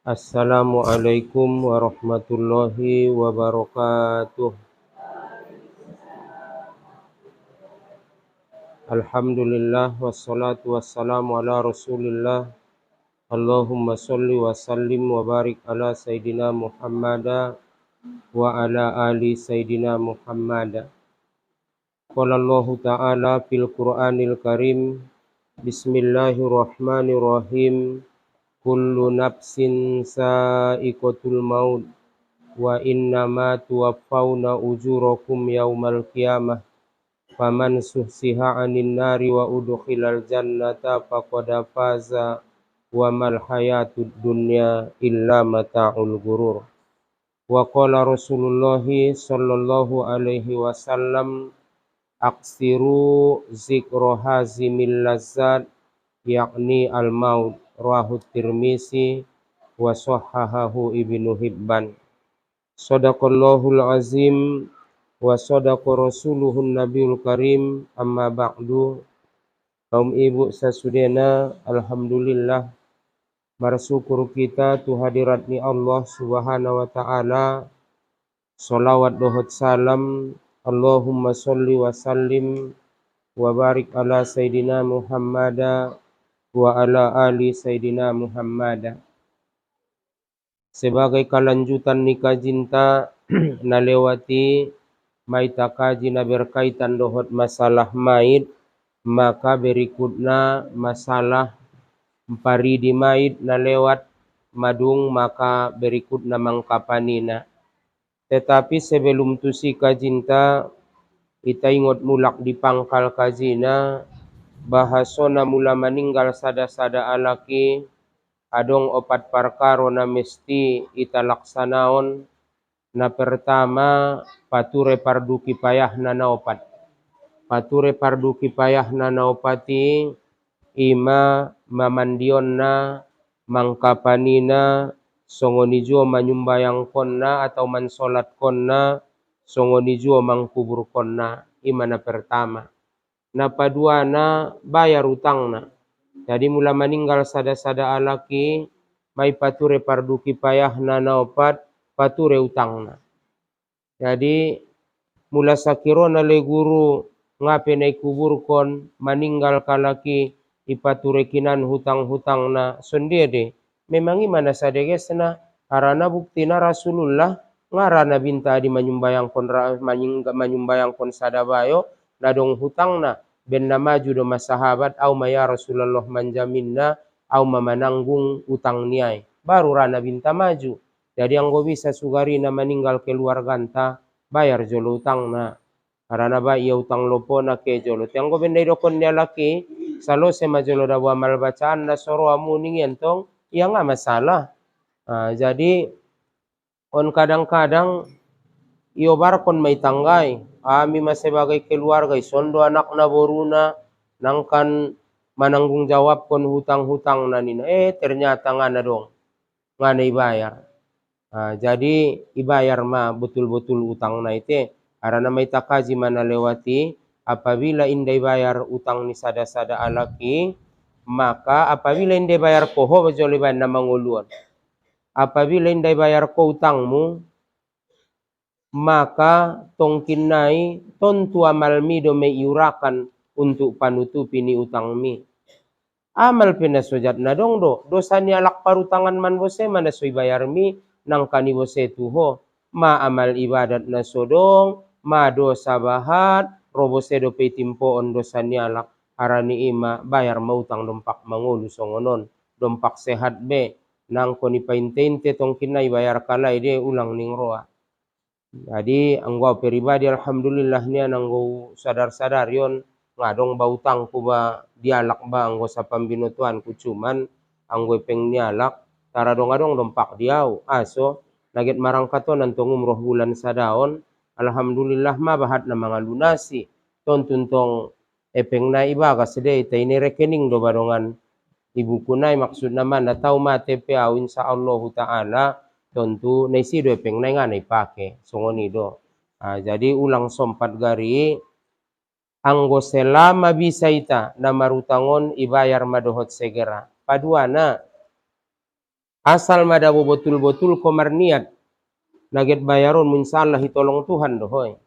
Assalamualaikum warahmatullahi wabarakatuh. Alhamdulillah wassalatu wassalamu ala Rasulillah. Allahumma sholli wa sallim wa barik ala Sayyidina Muhammad wa ala ali Sayyidina Muhammad. Qala Allah Ta'ala fil Qur'anil Karim. Bismillahirrahmanirrahim. Kullu nafsin sa'iqatul maut wa innama tuwaffawna ujurakum yaumal qiyamah faman suhsiha 'anil nari wa udkhilal jannata faqad faza wa mal hayatud dunya illa mata'ul ghurur. Wa qala Rasulullah sallallahu alaihi wasallam aksiru zikra hazimil lazzat yakni al maut, rawahu Tirmizi wa sahahahu Ibnu Hibban. Shadaqallahul azim wa sadaqa rasuluhun nabiyul karim, amma ba'du. Kaum ibu sasudena, alhamdulillah bersyukur kita tu hadiratni Allah subhanahu wa ta'ala. Salawat dohot salam Allahumma sholli wa sallim wa barik ala Sayyidina Muhammad wa ala ali Sayyidina Muhammad. Sebagai kelanjutan nikah cinta nalewati maita kaji na berkaitan dohot masalah mait, maka berikutnya masalah paridi mait na lewat madung, maka berikutnya mangkapanina. Tetapi sebelum tu si kajinta kita ingat mulak di pangkal kajina bahasona mula meninggal sada-sada alaki adong opat perkara na mesti ita laksanaon. Na pertama pature pardu kipayah na opat. Pature pardu kipayah na opati ima mamandion na mangkapanina songonijo manyumbayang konna atau mansolat konna songonijo mangkubur konna. Ima na pertama. Na padua na bayar utang na. Jadi mula meninggal sada-sada alaki may pature pardu kipayah na opat pature utang na. Jadi mula sakiro na le guru ngape na ikubur kon meninggal kalaki ipature kinan hutang-hutang na sondede. Memang imana sadeges na harana bukti na Rasulullah ngarana binta di manyumbayang kon sadabayo nadong hutang na ben na maju do masahabat au maya Rasulullah manjaminna au mamananggung utang niai baru rana binta maju. Jadi yang go bisa sugari na meninggal keluarganta bayar jolo utang na karena ba ia utang lopo na ke jolo yang go bendai dokon dia laki salo sema jolo da amal bacaan na soro amuning entong ya nggak masalah. Jadi on kadang-kadang iyo barakon may tanggay ami mas sebagai keluarga isondo anak na boruna nangkan mananggung jawab kon hutang-hutang na nina ternyata nga na dong nga na ibayar. Jadi ibayar ma betul-betul utang na ite karena may takaji mana lewati apabila indai bayar utang ni sada-sada alaki maka apabila indai bayar koho bajoli bayar na manguluan. Apabila indai bayar ko utangmu maka tongkin nai tontu amal mi do me iurakan untuk panutupi ni utang mi. Amal pinasojat na dong do dosa ni alak parutangan man bose mana so ibayar mi nang kani bose tuho ma amal ibadat na sodong ma dosa bahat robose do pe timpoon dosa ni alak harani ima bayar mautang dompak mangulu songonon dompak sehat be nang koni paintente tongkin nai bayar kalai de ulang ning roa. Jadi anggo pribadi alhamdulillah ni anggo sadar-sadar yon ngadong bautang ku ba dialak ba anggo sa pambinutuan ku cuman anggo peng nialak taradong-adong dompak diau aso naget marangkaton antong umroh bulan sadaon alhamdulillah ma bahat na mga lunasi tontun tong epeng na ibaga sedei ta ini rekening do badongan ibu kunai maksud naman na tau ma TPA insyaallah taala tentu naisi do peng nai nganai pake songoni do. Jadi ulang sompat gari anggo selama bisa ita na marutangon ibayar madohot segera paduana Asal madabu betul-betul komar niat naget bayaron minsalah hitolong Tuhan dohoy.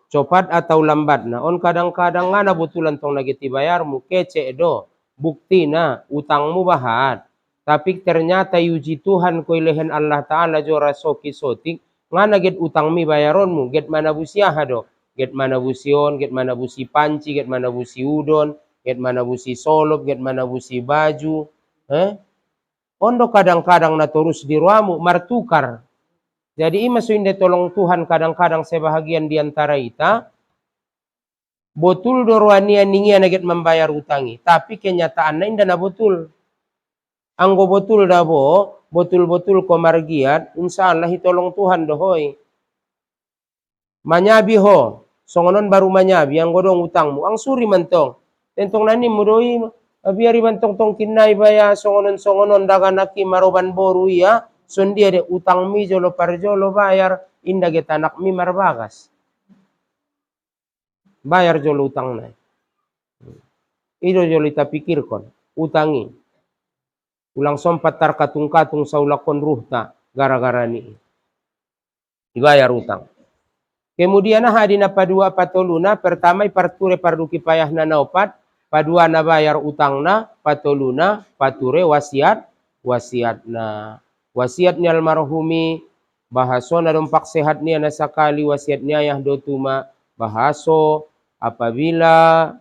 Cepat atau lambat na on kadang-kadang ngana betulan tong nageti bayarmu kece do bukti na utangmu bahat tapi ternyata yuji Tuhan ko ilehen Allah Ta'ala jora soki sotik ngana get utang mi bayaronmu get mana busi do get mana busion get mana busi panci get mana busi udon get mana busi solop get mana busi baju ondo kadang-kadang na terus di ruamu martukar. Jadi ima suinde tolong Tuhan kadang-kadang sebahagian diantara ita betul dorwania ningia naget membayar utangi tapi kenyataannya indah na betul anggo betul dabo betul-betul komargiat insyaallah hitolong Tuhan dohoi manyabi ho songonon baru manyabi ang godong utangmu ang suri mentong tentong nani mudoi biari bantong tong kinai baya songonon daganaki maroban boru ya sondia de utang mi jolo parjolo bayar indah getanak mi marbagas bayar jolo utang na ido jolo ita pikirkon utangi ulang sompat tar katung-katung saulakon ruhta gara-gara ni dibayar utang kemudian hadina padua patoluna pertama parture parduki payah na naopat padua na bayar utang na patoluna pature wasiat na wasiatnya almarhumi bahaso na dompak sehat niya na sakali wasiatnya yah dotuma bahaso apabila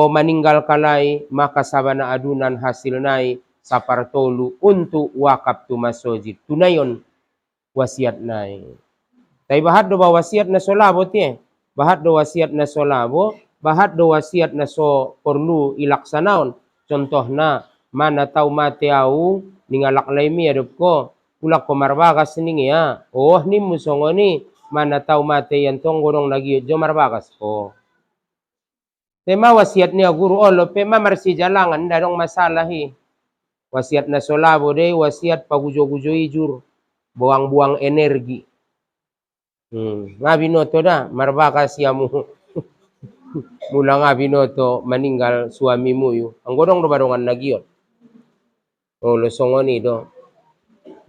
meninggal kalai maka sabana adunan hasil nai sapartolu untuk wakaf tu masojid tunayon wasiat nai tapi bahat do wasiat na solabo tie bahat do wasiat na solabo bahat do wasiat na so perlu ilaksanaon contohna mana tau mate au ningalak laimi adop ko ulak ko marbagas ningi ya ni musongoni mana tau mate yang tong gorong lagi jo marbagas ko tema wasiat niya guru olo pema marsi jalangan dadong masalahi wasiat na solabo de wasiat pagujo-gujo ijur buang-buang energi ngabinoto da marbagas yamu mula ngabinoto meninggal suamimu yu ang godong do badongan nagiot lo songoni do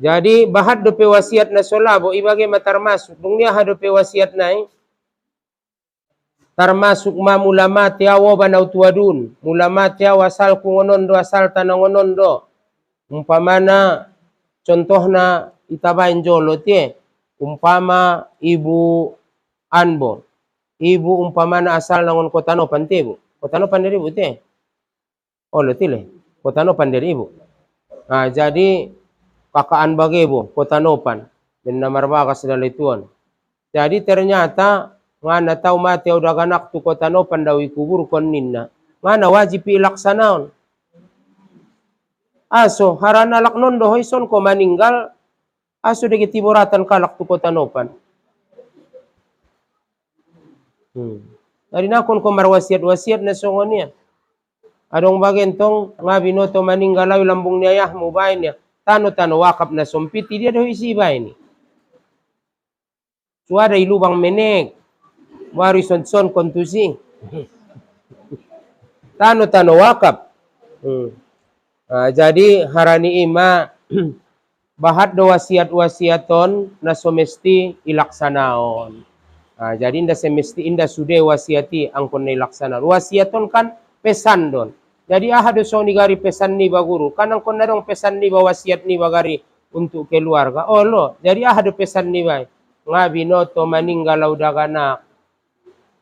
jadi bahat do pe wasiat na solabo ibage matarmasuk dung niya hado pe wasiat nai termasuk mula mati awo banau tuadun mula mati awo asal kungonondo asal tanangonondo umpamana contohna itabain jolo tie umpama ibu anbo ibu umpamana asal nangon kotano pantebu kotano pandiri ibu tie lo tile kotano pandiri ibu nah jadi kakaan bagebo kotanopan dan namarbakas dalituan jadi ternyata ngana tau mati udah ganak tu kotanopan dawi kubur kon ninna ngana wajib ilaksanaon aso harana laknon do hoison ko maninggal aso de tiboratan kalak tu kotanopan dari nakon ko marwasiat na songonia adong bagentong ngabinoto maninggal awi lambung niayah mo bain ya tano wakap na sompiti dia do isi bain suada ilubang menek wari son kontusi tano wakap jadi harani ima bahat do wasiaton na somesti ilaksanaon jadi inda semesti inda sude wasiati angkon na ilaksanaon wasiaton kan pesan don jadi do soni gari pesan ni baguru kan angkon na dong pesan ni wasiat ni bagari untuk keluarga lo jadi do pesan ni bay ngabinoto maninggal udagana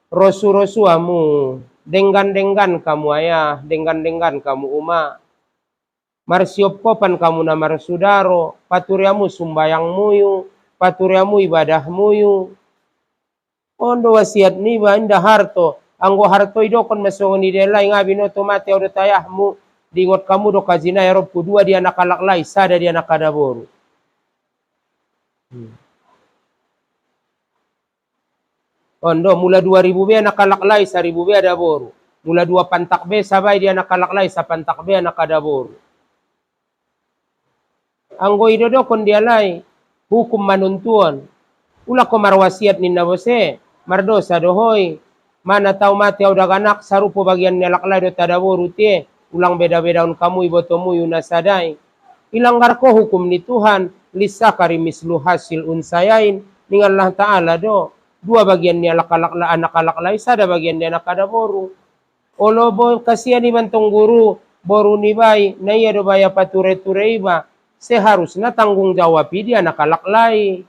rosu amu denggan kamu ayah denggan kamu uma marsiopkopan kamu na marsudaro paturiamu sumbayang muyu paturiamu ibadah muyu ondo wasiat ni ba inda harto anggo harto idokon masongoni delai ngabinoto mate odo tayahmu dingot kamu do kazina ya rob kedua dia nakalaklai sada dia nakadaboru ondo mula 2000 be nakalaklai 1000 be ada boru mula 2 pantak be sabai dia nakalaklai sa pantak be nakadaboru anggo idodo kon dia lai hukum manuntuan ula ko marwasiat ninna bose mardosa dohoi mana tau mati udah ganak sarupo bagian nelaklai do tadaboru tie ulang beda-beda kamu ibotomu yuna sadai ilanggar ko hukum ni Tuhan, lisakari mislu hasil unsayain, ning Allah Ta'ala do. Dua bagian ni anak alak sada bagian ni anak ada boru. Olo bo kasihan ni mantong guru, boru ni bay, na iya do baya pature-ture iba, seharusnya tanggung jawab dia anak alaklai.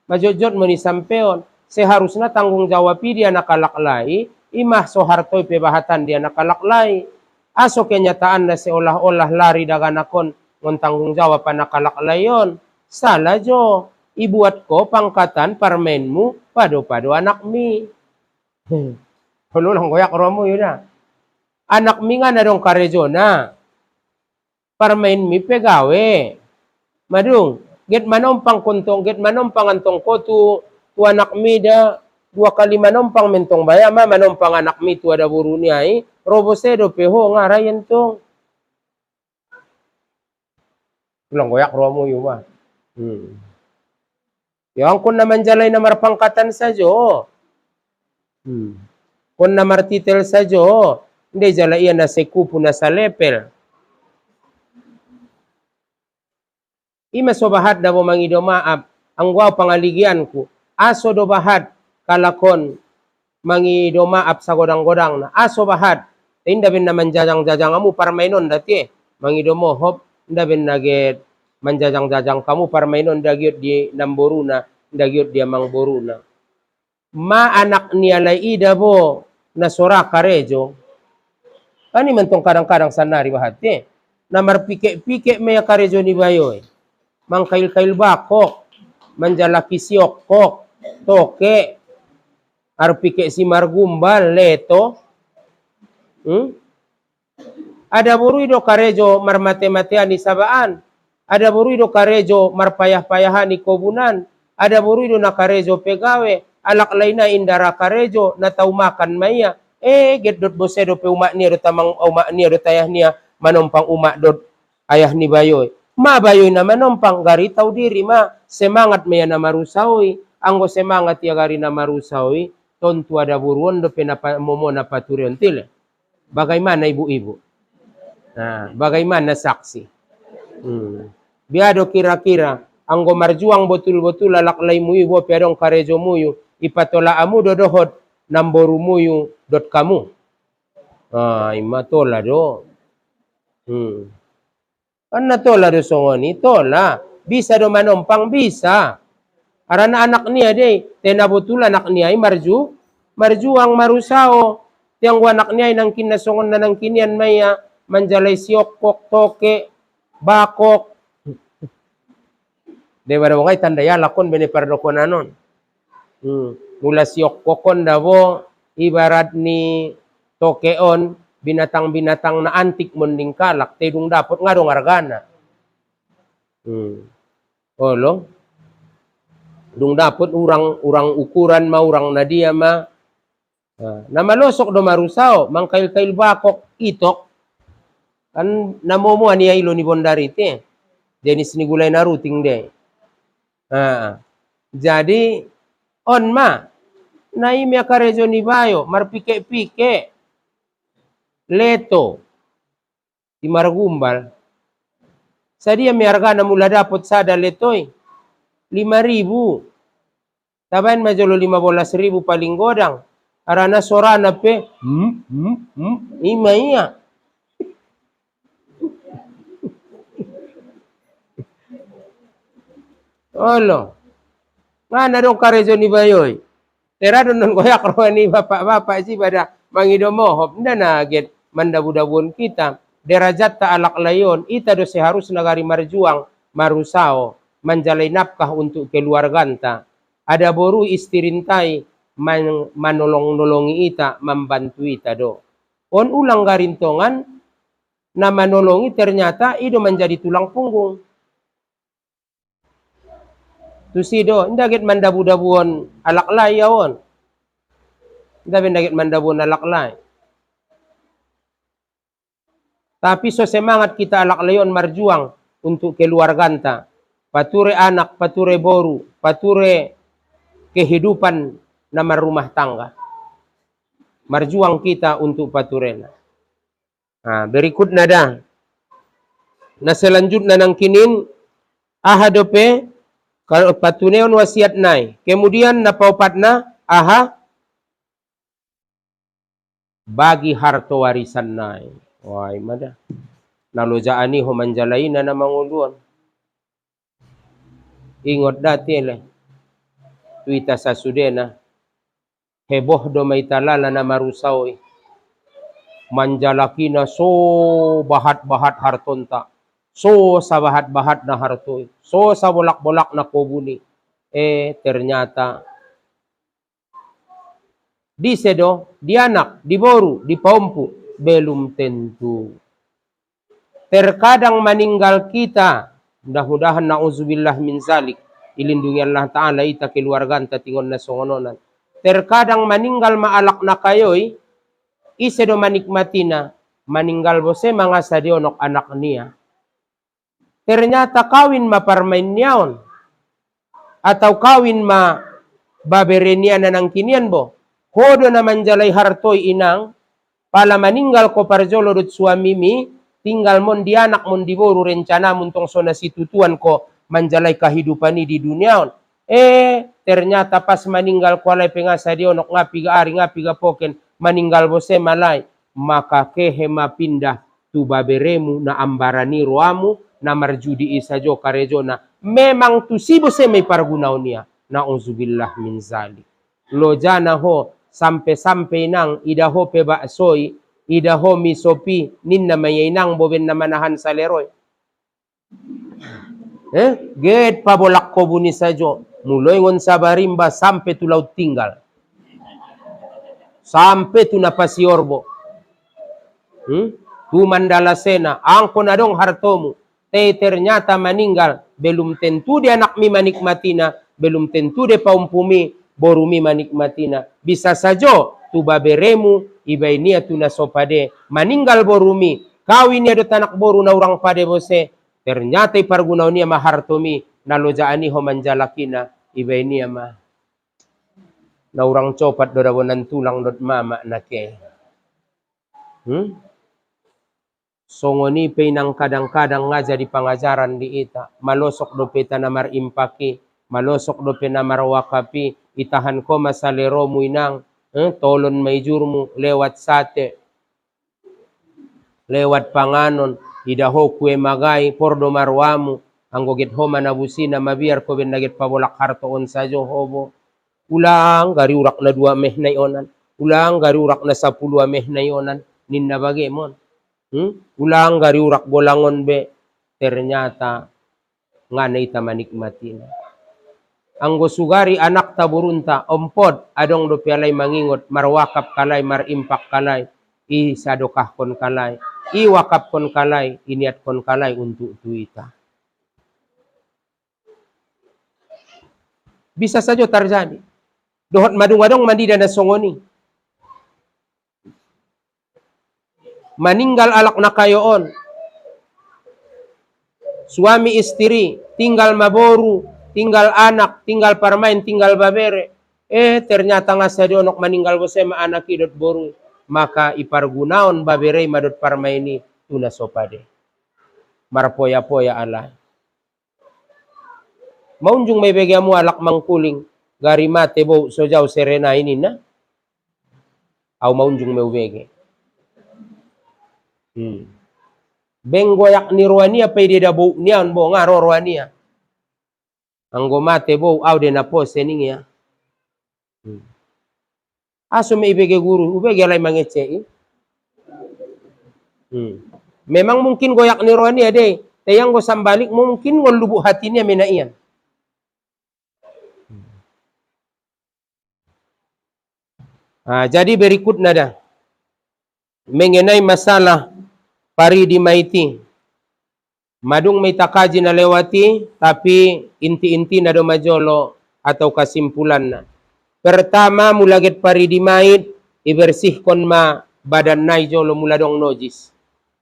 Majojot mo ni sampeon, seharusnya tanggung jawab dia anak alaklai, imah sohartoy pebahatan dia anak alaklai. Aso kenyataan na seolah-olah lari daganakon ngon tanggung jawab anak alaklai yon. Salah jo. Ibuat ko pangkatan parmenmu pado-pado anak mi. Halo lang goyak romo yun na. Anak mi nga na dong karejo na. Parmen mi pegawe. Madung, get manompang kuntong, get manompang antong ko tu anak mi da 2 kali manompang mentong bayama, manompang anak mi tu ada buru ni ay. Robosedo peho nga rayan tong. Lang goyak romo yun ba. Yang kun naman jalay na marpangkatan sajo. Kun na martitel sajo, hindi jalay yan na sekupo na sa lepel. Ima so bahat na mo mangido maap, ang guwaw pangaligian ko, aso do bahat kalakon mangido maap sa godang-godang na, aso bahat, hindi bin naman jajang-jajang amu para mainon dati, mangido mo hop, hindi bin naget manjajang-jajang kamu para mainon dagyot di namboru na, dagyot dia mangboru na. Ma anak niya lay ida bo na sora karejo. Ani man tong kadang-kadang sanari bahati. Na marpike-pike maya karejo ni bayoy. Mangkail-kail bakok, manjalaki siokok, toke, arpike si margumbal, leto. Ada buru do karejo marmate-matean ni sabaan. Ada buru do karejo marpayah-payahan ni kobunan. Ada buru do na karejo pegawe. Alak lain na indara karejo na taumakan maya. Get dot bosedo pe umak niya do tamang umak niya do tayah niya manompang umak dot ayah ni bayoy. Ma bayoy na manompang gari tau diri ma semangat maya na marusawi. Anggo semangat ya gari na marusawi. Tontu ada buruan do pe momo na paturion tile. Bagaimana ibu-ibu? Nah, bagaimana saksi? Biado kira-kira anggo marjuang betul-betul alaklay muyu bo pedong karejo muyu ipatola amu dodohot namboru muyu dot kamu. Imatola do. Kan tola do songoni tola. Bisa do manompang bisa. Arana anak niya de tena betul anak niya ay marjuang marusao. Tiang anak niya ay nang kinasongon na nang kinian maya manjalay siokok toke bakok. Dewa daw ngay tandaya lakon bene pardokon anon. Mula siyok kokon daw ibarat ni tokeon binatang-binatang na antik munding kalak tedung dapot nga dong argana. Olo. Dung dapot urang ukuran ma urang na dia ma. Na malosok do marusao mangkail-kail bakok itok kan namomo niya ilo ni bondarite. Jenis ni gulay na ruting de. Jadi on ma naimya karejo ni bayo marpike-pike leto di margumbal sadia may argana mula dapot sada letoy 5,000 tabayan majolo 15,000 paling godang arana sorana pe ima iya. Olo. Mana dong karejo ni bayoy. Tera donon goyak roh ni bapak-bapak si pada mangido mohop. Nda naget mandabu-dabuan kita. Derajat ta alak layon. Ita do seharus nagari marjuang marusao. Manjalay napkah untuk keluarganta. Ada boru istirintai manolong-nolongi ita. Membantu ita do. On ulang garintongan. Na manolongi ternyata ido menjadi tulang punggung. Tusido, ndagit mandabu-dabuan alaklay yawon. Ndagit mandabuan alaklay. Tapi so semangat kita alaklayon marjuang untuk keluarganta. Pature anak, pature boru, pature kehidupan na marumah tangga. Marjuang kita untuk paturena. Berikut nada. Na selanjutnya nang kinin ahadope kalau patuneon wasiat nai. Kemudian napaupat na aha bagi harto warisan nai. Wah, imada. Nalojaani ho manjalaina na manguluan. Ingot dati le. Tuita sa sudena. Heboh do may talala na marusaw. Manjalakina so bahat-bahat hartonta. So sa bahat-bahat na hartoy. So sa bolak-bolak na kubuni. Ternyata di sedo, di anak, di boru, di paumpu, belum tentu. Terkadang meninggal kita, mudah-mudahan na'udzubillah min zalik, ilindungi Allah Ta'ala ita keluarga anta tingon na songononan. Terkadang meninggal maalak na kayoy, isedo manikmati na, meninggal bose mga sadionok anak niya. Ternyata kawin maparmain niyaon, atau kawin ma baberenia na nang kinian bo, hodo na manjalay hartoy inang, pala meninggal ko parjolo dut suami mi, tinggal mon di anak mon di boru rencana muntong sona situtuan ko manjalay kehidupan ni di dunia. Ternyata pas meninggal ko alay pengasa dionok ngapi ga ari ngapi ga poken meninggal bose malay, maka kehe mapindah tu baberemu na ambarani roamu na marjudi isa jo karejo na memang tu si bose may pargunaunia. Na'udzubillah min zalik. Lo jana ho sampai-sampai nang idaho pe baksoy, idaho misopi, ninna mayinang boben na manahan sa leroy. Get pabolak ko buni sajo, muloy ngon sa barimba sampai tu laut tinggal. Sampai tu napasiorbo. Tu mandala sena, angko na dong hartomu. Ternyata meninggal, belum tentu dia anak mi manikmatina, belum tentu dia paumpumi, borumi manikmatina. Bisa saja tu baberemu ibainia tu nasopade meninggal borumi kawin ya do tanak boru na urang pade bose ternyata ipargunau nia mahartomi nalojaani ho manjalakina ibainia ma na urang copat do dawonan tulang dot mama nake. Songoni pe nang kadang-kadang ngaja di pangajaran di ita malosok do peta namar impaki malosok do pe namar wakapi itahan ko masalero muinang tolon may jurmu lewat sate lewat panganon idaho kue magay pordo marwamu anggoget ho manabusina mabiar ko ben nagit pabolak hartoon sajo hobo ulang gari urak na 2 meh na ionan ulang gari urak na 10 meh na ionan ninna bagemon ulang gari urak bolangon be ternyata ngana ita manikmatin. Anggo sugari anak taburunta ompod adong do pialay mangingot marwakap kalay marimpak kalay isadokah kon kalay iwakap kon kalay iniat kon kalay untuk tuita. Bisa saja terjadi. Dohot madung-madung mandida na songoni. Meninggal alak na kayoon. Suami istri tinggal maboru, tinggal anak, tinggal parmain, tinggal babere. Ternyata nga sa dionok meninggal bose ma anak idot boru. Maka ipargunaon babere madot parmaini tuna sopade. Marpoya-poya ala. Maunjung may begamu alak mangkuling. Gari mate bo so jaw serena ini na. Au maunjung may ubege. Benggoyak ni roania pay di dabo niyan bo nga roania. Anggo mate bo au de na po sening ya. Aso may ibege guru, ubege alay mangece. Memang mungkin goyak ni roania de, tayang go sambalik mungkin ngol lubuk hatinya menaian. Jadi berikut nada mengenai masalah pari di maiti. Madung may takaji na lewati, tapi inti-inti na do majolo atau kesimpulan na. Pertama, mulaget pari di mait, ibersihkon ma badan na jolo mula dong nojis.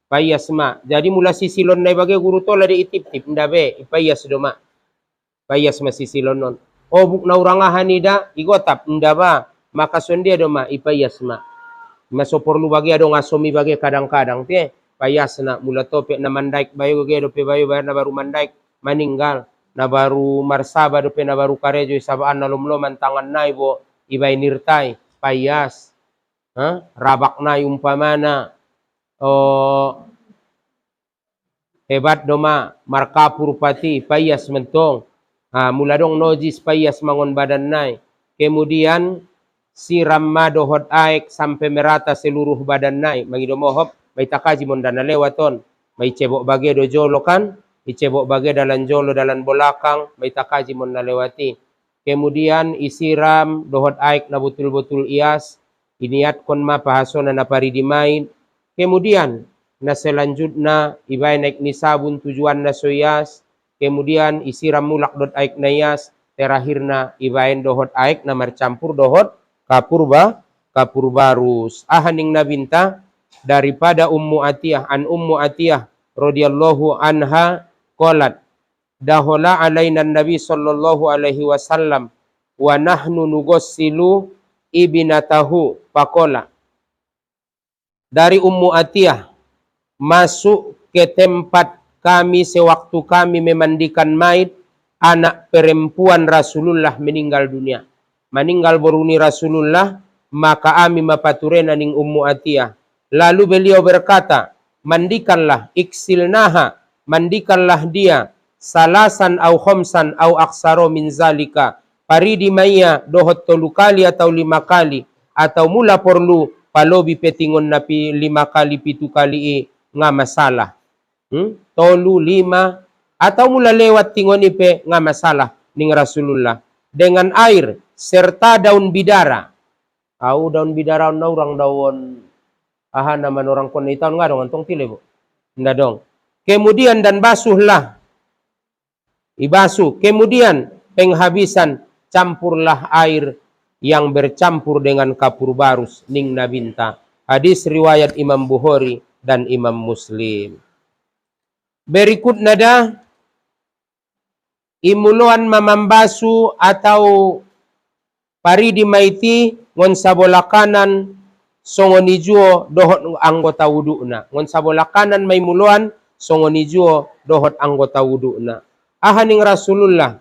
Payas ma. Jadi mula sisilon na ibagay guru to lade itip-tip, ndabe, ipayas do ma. Payas ma sisilon non. Obuk na urangahan nida, igotap, ndaba, makasondia do ma, ipayas ma. Maso porlu bagi adong asomi bagi kadang-kadang, te. payasna mula topek na mandaik bayu ge dope bayu bayar na baru mandaik meninggal na baru marsaba dope na baru karejo sabaan na lomloman tangan nai bo ibai nirtai payas rabak nai umpamana hebat doma markapur pati payas mentong mula dong nojis payas mangon badan nai kemudian siram ma dohot aek sampai merata seluruh badan nai mangido mohop may takaji mondana lewaton may cebok bage do jolo kan icebok bage dalan jolo dalan bolakang may takaji mon na lewati kemudian isiram dohot aek na betul-betul ias iniat kon ma pahasona na paridimain kemudian na selanjutnya ibai naik ni sabun tujuan na soyas kemudian isiram mulak dot aek na ias terakhirna ibain dohot aek na marcampur dohot kapur barus ahaning nabinta daripada Ummu Atiyah an Ummu Atiyah radhiyallahu anha qalat dahola alaina nabi sallallahu alaihi wasallam wa nahnu nugossilu ibnatahu faqala dari Ummu Atiyah masuk ke tempat kami sewaktu kami memandikan mayit anak perempuan Rasulullah meninggal dunia meninggal boruni Rasulullah maka kami mapaturena ning Ummu Atiyah. Lalu beliau berkata, mandikanlah iksilnaha, mandikanlah dia salasan au khomsan au aksaro min zalika. Paridi maya dohot tolu kali atau 5 kali atau mula perlu palobi petingon napi 5 kali 7 kali nga masalah. Tolu 5 atau mula lewat tingon ipe nga masalah ning Rasulullah dengan air serta daun bidara. Au daun bidara na orang daun naman orang kon itaon nga dong antong tile bo. Nda dong. Kemudian dan basuhlah. Ibasuh. Kemudian penghabisan campurlah air yang bercampur dengan kapur barus ning nabinta. Hadis riwayat Imam Bukhari dan Imam Muslim. Berikut nada imuluan mamambasu atau paridi maiti ngon sabola kanan songonijuo dohot anggota wuduna ngon sabola kanan may muluan songonijuo dohot anggota wuduna ahaning Rasulullah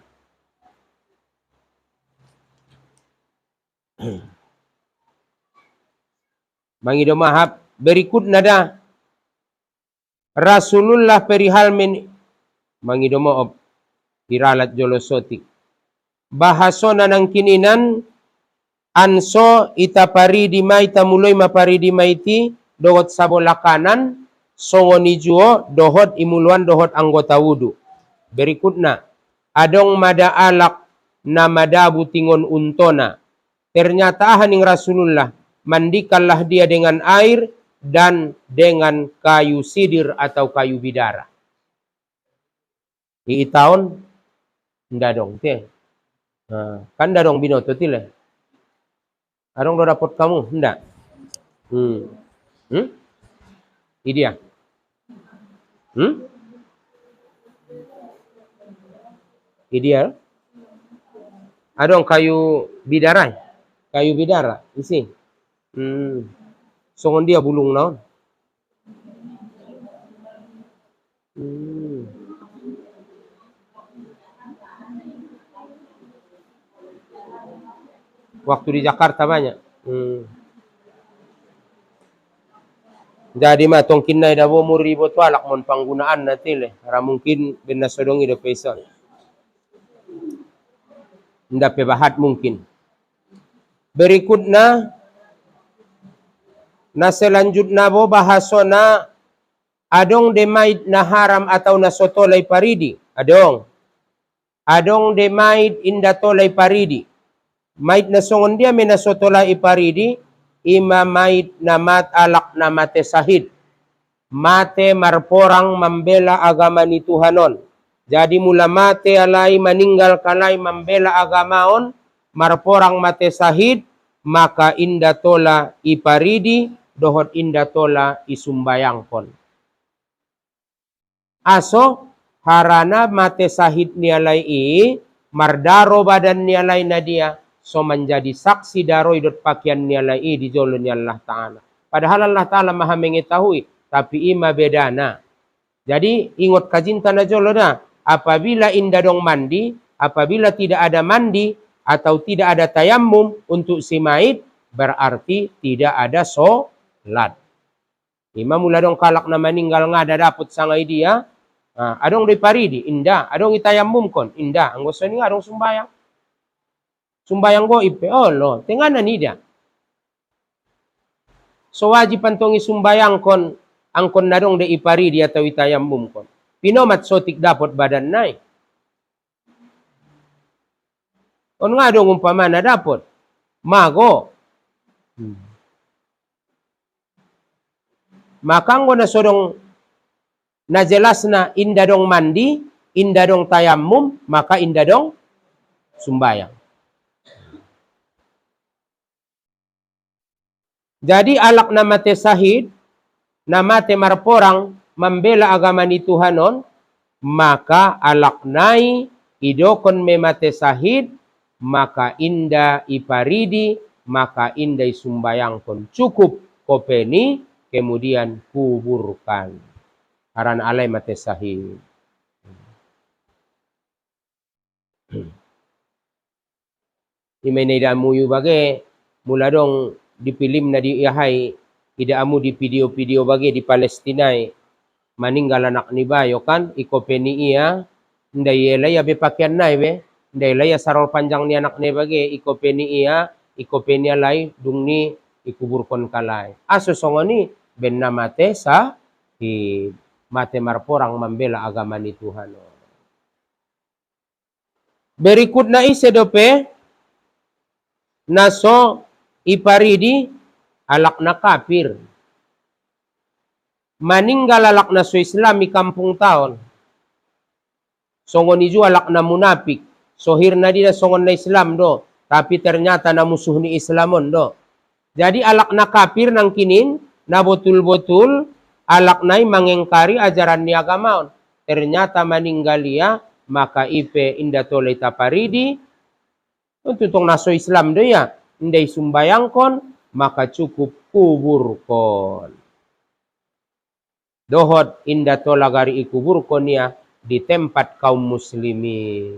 mangido mahab berikut nada Rasulullah perihal mangido moob iralat jolosoti bahasona ng kininan anso itapari di maita muloy mapari di maiti dohot sabola kanan songonijuo dohot imuluan dohot anggota wudu berikut na adong mada alak na madabu tingon untona ternyata haning Rasulullah mandikanlah dia dengan air dan dengan kayu sidir atau kayu bidara iitaon nda dong te kan nda dong binoto tile arong do dapot kamu nda idia idia adong kayu bidara isi songon dia bulung naon waktu di Jakarta banyak. Jadi mah tongkin na dabo muribot walak mon panggunaan natile. Ra mungkin benasodong ida peson. Nda pebahat mungkin. Berikutnya na selanjutnya bo bahasona adong demait na haram atau na sotolay paridi. Adong demait indatolay paridi. Mait na songon dia menasotola iparidi ima mait na mat alak na mate sahid mate marporang membela agama ni Tuhanon jadi mula mate alai meninggal kalai membela agamaon marporang mate sahid maka indatola iparidi dohot indatola isumbayangkon aso harana mate sahid nialai mardaro badan nialai na dia so menjadi saksi daroi dot pakaian nialai di jolon Allah Ta'ala. Padahal Allah Ta'ala maha mengetahui tapi ima bedana. Jadi ingat kajinta na jolo na, apabila inda dong mandi, apabila tidak ada mandi atau tidak ada tayamum untuk si mayit, berarti tidak ada sholat. Ima mula dong kalak na meninggal nga ada dapot sangay dia, adong di paridi, inda, adong itayamum kon, inda, ang gusto niya adong sumbayang. Sumbayang go ipe, oh lo, tenganan nida. So wajib antong isumbayang kon, angkon na dong de iparidi atau itayamum kon. Pinomat sotik dapot badan nai. On nga dong umpamana dapot, mago. Makanggo na sodong na jelas na inda dong mandi, inda dong tayamum, maka inda dong sumbayang. Jadi alak na mate sahid, na mate marporang membela agama ni Tuhanon, maka alak nai idokon me mate sahid, maka inda iparidi, maka inda sumbayang kon. Cukup kopeni, kemudian kuburkan. Aran alai mate sahid. Imene damuyu bage, mula dong di film na di ihai, ida amu di video-video bage di Palestina, maninggal anak ni bayo kan, ikopeni iya, ndai elaya be pakaian nai be, ndai elaya sarol panjang ni anak ni bage, ikopeni iya, ikopeni alai, dung ni ikuburkon kalai. Aso songoni, ben na mate sahid. Mate marporang membela agama ni Tuhan. Berikut na isedope, naso iparidi alak na kafir. Maninggal alak na so Islam kampung taon. Songon ijo alak na munafik. Sohir na di na songon na Islam do. Tapi ternyata na musuh ni Islamon do. Jadi alak na kafir nang kinin, na betul-betul alak nai mengengkari ajaran ni agamaon. Ternyata meninggal dia, maka ipe inda tole taparidi. Untuk tong naso Islam do ya, indai sumbayangkon, maka cukup kuburkon. Dohot inda tola gari ikuburkon ya di tempat kaum muslimin.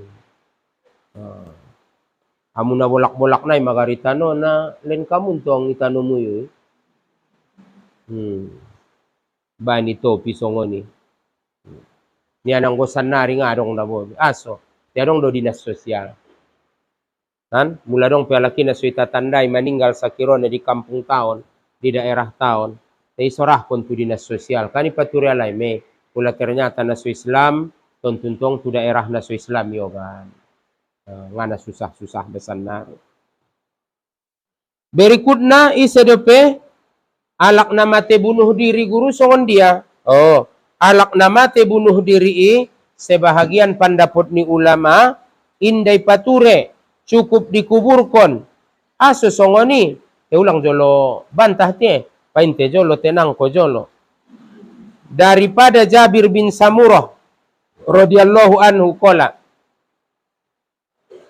Amu na bolak-bolak nai magari tano na len kamu tong itano mo yun. Bani topi songoni. Niya nang gosan nari nga dong na bobi. Aso, niya dong do dinas sosial. Kan? Mula dong pelaki na suita tandai meninggal sakirone di kampung taon, di daerah taon. Tay sorah pun tu dinas sosial. Kan ipaturi alay me. Mula ternyata na su Islam, tontuntong tu daerah na su Islam yogan. Nga na susah-susah besan na. Berikut na isedope, alak na mate bunuh diri guru songon dia. Oh, alak na mate bunuh diri sebahagian pendapat ni ulama indai pature cukup dikuburkon. Aso songoni, ulang jolo bantah te, painte jolo tenang ko jolo. Daripada Jabir bin Samurah radhiyallahu anhu qala,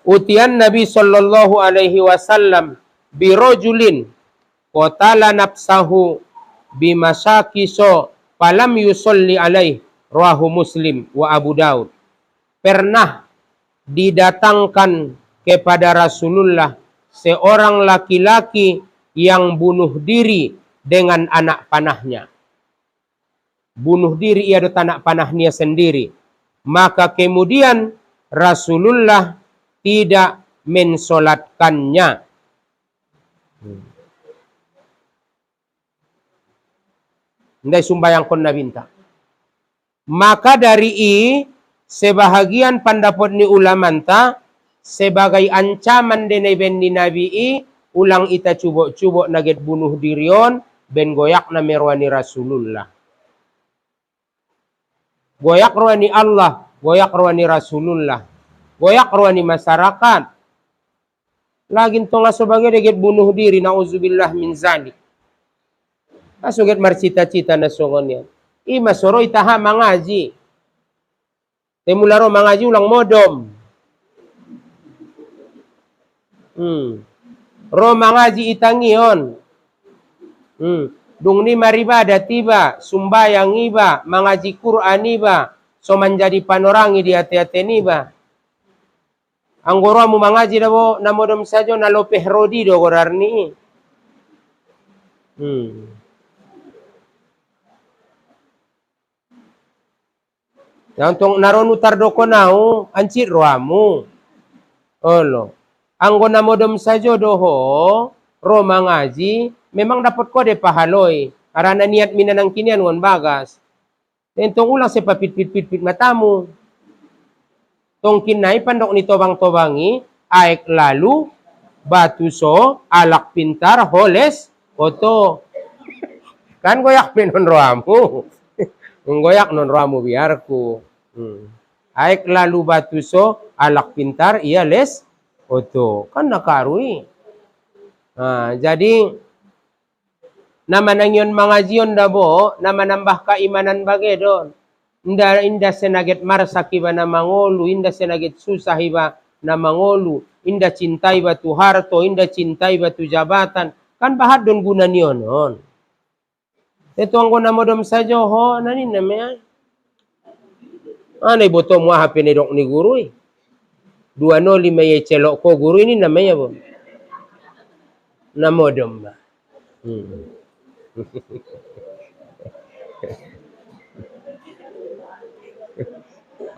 utian Nabi sallallahu alaihi wasallam birojulin qatala nafsahu bimasakiso falam yusolli alaih, rawahu Muslim wa Abu Daud. Pernah didatangkan kepada Rasulullah seorang laki-laki yang bunuh diri dengan anak panahnya. Bunuh diri ia dengan anak panahnya sendiri. Maka kemudian Rasulullah tidak mensolatkannya. Ndai sumbayang kon na binta. Maka dari sebahagian pendapat ni ulamanta sebagai ancaman denai ben ni nabi ulang ita cubok-cubok naget bunuh dirion ben goyak na merwani Rasulullah. Goyak ruani Allah, goyak ruani Rasulullah, goyak ruani masyarakat. Lagin tonga sebagai deget bunuh diri, nauzubillah min zalik. Asuget marcita-cita na songonnya. Ima soro itaha mangaji. Temularo mangaji ulang modom. Ro mangaji itangion. Dung ni maribadat tiba, sumbayang iba, mengaji Quran iba, so menjadi panorangi di hati-hati iba. Anggoro mu mengaji dabo namodom sajo nalopeh rodi do gorarni. Yang tong naronu tardoko nau ancit roamu. Olo. Anggo namodom sajo doho ro mengaji memang dapat kode pahaloi. Karena niat minanang kinian ngon bagas. Entong ulang sepapit-pit-pit matamu. Tongkin nai pandok ni tobang-tobangi aek lalu batu so alak pintar holes foto kan goyak non roamu goyak non roamu biarku aek lalu batu so alak pintar iya les foto kan nakarui. Nah, jadi nama nangyon mangajion dabo nama nambah keimanan bagedon. Inda senaget marsak iba na mangolu, inda senaget susah iba na mangolu, inda cintai batu harto, inda cintai batu jabatan, kan bahat don guna nionon. Ito ang guna modom saja ho, nani namanya? Anay boto mo hape ni dok ni guru. 205 ye celok ko guru ini namanya bo. Namodom ba.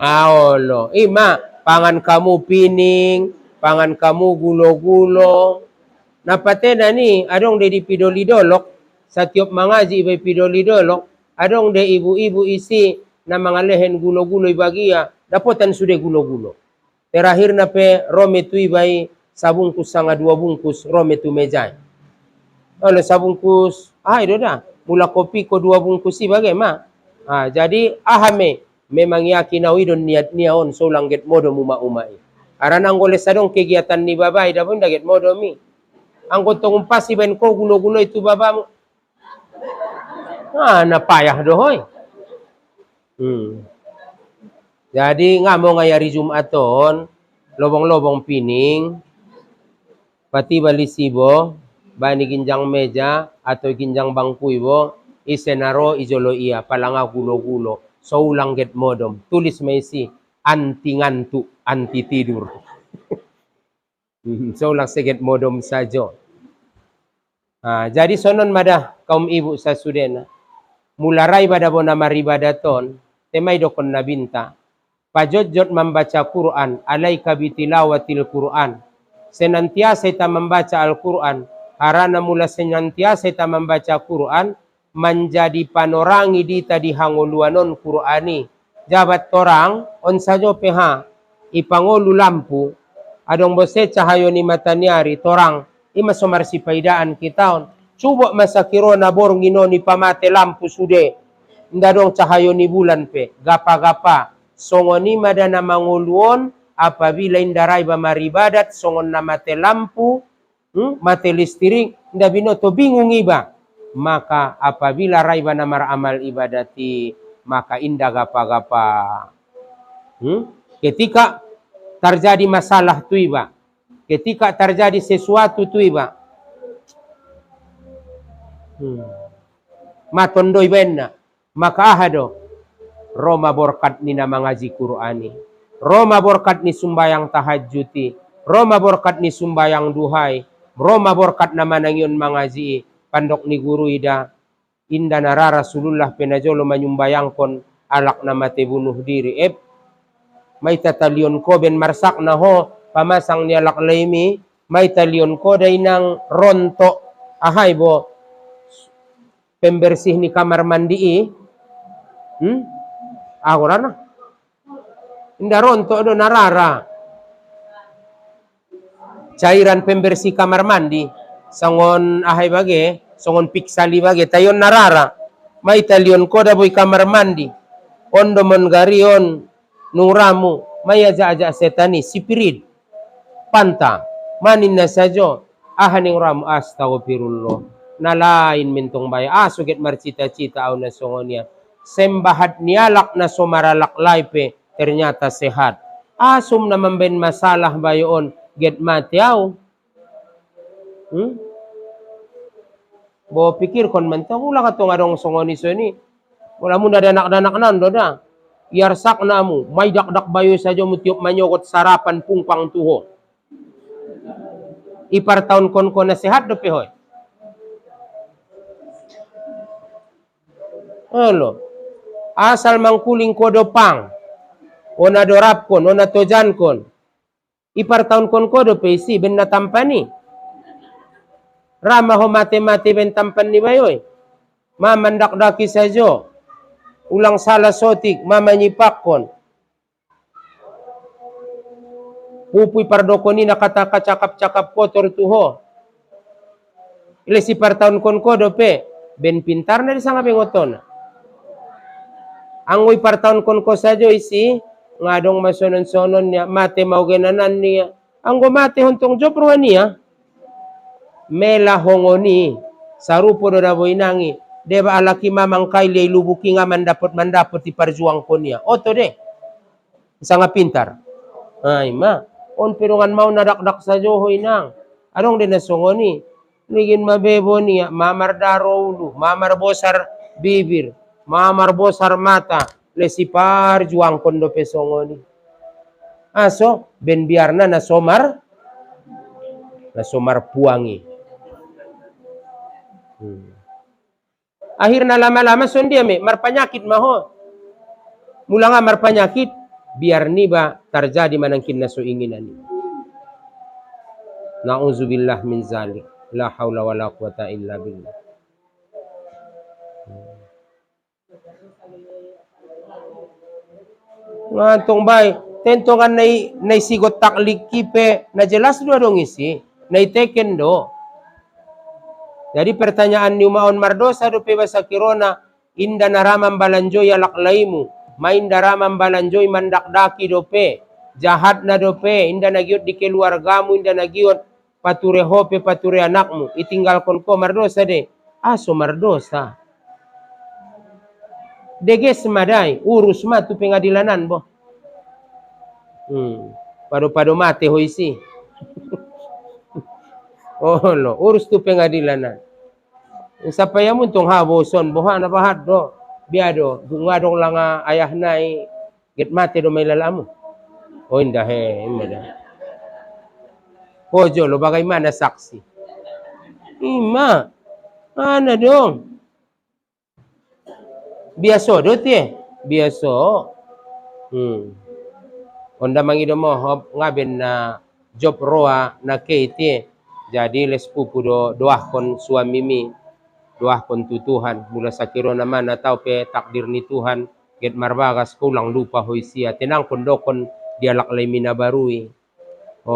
Aolo, ima pangan kamu pining, pangan kamu gulo-gulo. Napatena ni adong de di pidoli dolok, satiap mengaji iba pidoli dolok, adong de ibu-ibu isi na mga lehen gulo-gulo ibagia, dapotan sudah gulo-gulo. Terakhir na pe rome tu ibay sabungkus sanga 2 bungkus rome tu mejay. Oleh sabungkus, itu dah, mula kopi ko 2 bungkus ibagay ma. Jadi ahame memang yakin awidon niat niaon so langget modo uma-umai. Aran anggole sadong kegiatan ni babai dapun daget modo mi. Anggo tong pasi ben ko gulo-gulo itu babamu. Napayah dohoy. Jadi ngamo ngayari Jumaton, lobong-lobong pining, pati bali sibo, bani ginjang meja atau ginjang bangku ibo, isenaro ijolo iya palanga gulo-gulo. So ulang get modom, tulis maisi anti ngantuk, anti tidur. So ulang seget modom saja. Jadi sonon madah kaum ibu sasudena. Mularai pada bona maribadaton, temai dokon nabinta. Pajojot membaca Quran, alaika bitilawatil Quran. Senantiasa kita membaca Al-Quran. Harana mula senantiasa kita membaca Quran, menjadi panorangi dita di hangoluanon Qurani. Jabat torang, on sajo peha, ipangolu lampu, adong bose cahayo ni mataniari, torang, ima somarsi paidaan kitaon. Coba masa kirona borngino ni pamate lampu sude, ndadong cahayo ni bulan pe, gapa-gapa, songoni madana mangoluon, apabila indarai ba maribadat, songon na mate lampu, mate listrik, ndabinoto bingung iba. Maka apabila raiba namar amal ibadati maka indah gapa-gapa. Ketika terjadi masalah tu iba, ketika terjadi sesuatu tu iba, matondoi benna, maka ahado Roma borkat ni na mengaji Qur'ani, Roma borkat ni sumbayang tahajjuti, Roma borkat ni sumbayang duhai, Roma borkat na manangyon mengaji pandok ni guru ida inda nara Rasulullah penajolo manyumbayangkon alak na mate bunuh diri may tatalion ko ben marsak na ho pamasang ni alak laimi may talion ko day nang ronto ahay bo pembersih ni kamar mandi agora na inda ronto do narara cairan pembersih kamar mandi sangon ahay bage songon piksali bage tayon narara may talion ko da boy kamar mandi ondo mon garion nuramu may aja-aja setani sipirid panta manin na sajo ahaning ramu astagfirullah nalain mintong baya suget marcita-cita aw na songonia sembahat nialak na sumaralak laipe ternyata sehat asum na mamben masalah bayon get mati aw Bo pikir kon mentong ulah katong adong songoni soni. Wala mo danak-danak nan do da. Yarsak namu, may dak-dak bayo sajo mutiop manyokot sarapan pungpang tuho. Ipar tahun kon na sehat do pehoy. Halo. Asal mangkuling kodo pang. Ona dorap kon, ona tojan kon. Ipar tahun kon kodo pesi ben na tampani. Rama ho mate-mate ben tampan ni bayoy. Mamandak-daki sajo. Ulang salah sotik, mama nyipak kon. Pupuy pardokoni na kataka cakap-cakap kotor tuho. Ilesi par tahun kon kodo pe. Ben pintar na di sanga bengoton. Angoy par tahun kon ko sajo isi. Ngadong masonon-sonon niya. Mate maugenanan niya. Anggo mate hontong job ruan niya. Mela hongoni. Sarupo do daboy nangi. Deba alaki mamang kaili lubuki nga mandapot di parjuang ko niya. Oto de. Sanga pintar. Ay ma. On pirungan mau nadak-dak sa johoy nang. Anong din nasungoni? Ligin mabebo niya. Mamar darolo. Mamar bosar bibir. Mamar bosar mata. Lesipar juang kondo pesongoni. Aso. Ben biar na nasomar. Nasomar puangi. Akhirnya lama-lama son dia marpanyakit maho. Mula nga marpanyakit, biar niba terjadi manangkin na so inginan. Na'udzubillah min zalik. La haula wa la quwata illa billah. Ngantong bay, tentongan nay sigot taklik kipe, na jelas dua dong isi, nay teken do. Jadi pertanyaan ni Umaon Mardosa do pe basa kirona inda naramam balanjoy alaklaimu, main daramam balanjoy mandakdaki do pe, jahat na do pe, inda nagiot di keluargamu, inda nagiot pature hope pature anakmu, itinggal kon ko Mardosa de, aso Mardosa. Deges madai, urus ma tu pengadilanan bo. Pado-pado mate hoisi. Oh lo, urus tu pengadilanan. Sapaya mo tong haboson, buha na bahat do. Biado, ngadong lang ayah nai, get mate do may lalamu. O indah imada. Kojo lo bagaimana saksi? Ima, mana dong? Biaso do tie, biaso. Onda mangido mo ngaben na job roa na keiti. Jadi les pupu doah kon suami mi, doah kon tutuhan. Mula sakiro naman na tao pe takdir ni Tuhan. Get marbagas kulang lupa hoisia. Tenang kon dokon dialaklay minabarui. O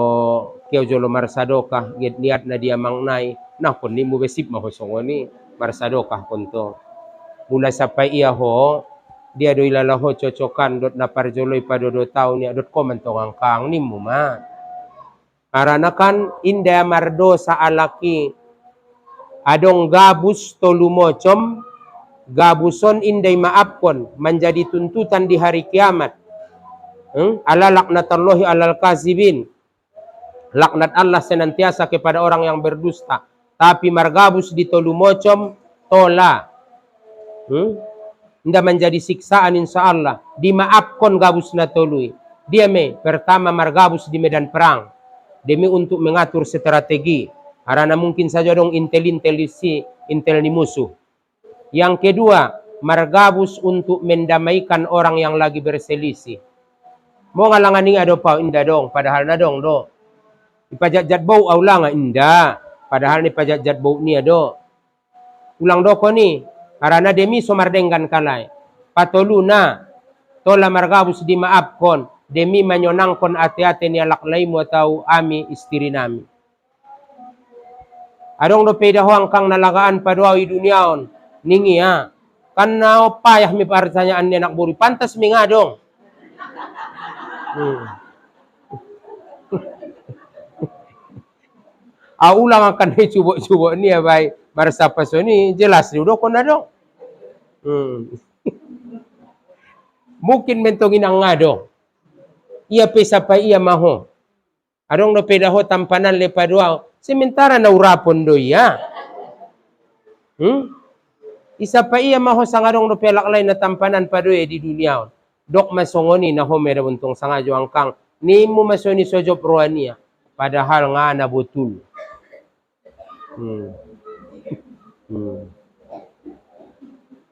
keo jolo marsadokah. Get niat na dia mangnay. Nah kon ni mo besip mahosongoni. Marsadokah kon to. Mula sampai iya ho. Dia do ilalaho cocokan dot na parjoloy padodo tao niya dot komentong angkang ni mo ma. Karena kan inda Mardosa alaki adong gabus tolumocom gabuson inday maapkon menjadi tuntutan di hari kiamat. Ala laknatullahi alal kazibin. Laknat Allah senantiasa kepada orang yang berdusta. Tapi margabus di tolumocom tola. Inda menjadi siksaan insya Allah. Dimaapkon gabus na tolui. Dia pertama margabus di medan perang. Demi untuk mengatur strategi. Karena mungkin saja dong intel ni musuh. Yang kedua, margabus untuk mendamaikan orang yang lagi berselisih. Mau ngalangan ni ado pa indah dong, padahal na dong do. Ipajat-jat bau aula nga indah, padahal ni pajat-jat bau ni ado. Ulang doko ni, karena demi somardenggan kalay. Patoluna, tola margabus di maapkon. Demi menyonangkon ati-ati ni alaklaimu atau ami istri nami. Adong do pedaho angkang nalagaan paduawi duniaon. Ningi ha. Kan na payah mi pertanyaan ni anak buri. Pantas mi nga dong. Aulang akan ni cubo-cubo ni abay. Marasa paso ni jelas ni udah kon na dong. Mungkin mentongin ang nga dong. Ia pesa pa ia maho. Adong no pedaho tampanan le padua. Sementara na urapon do iya. Isa pa iya maho sangadong no pelak lain na tampanan padoy di dunia. Dok masongoni na homera untong sangajo angkang ni mo masoni sojop roania. Padahal nga na betul.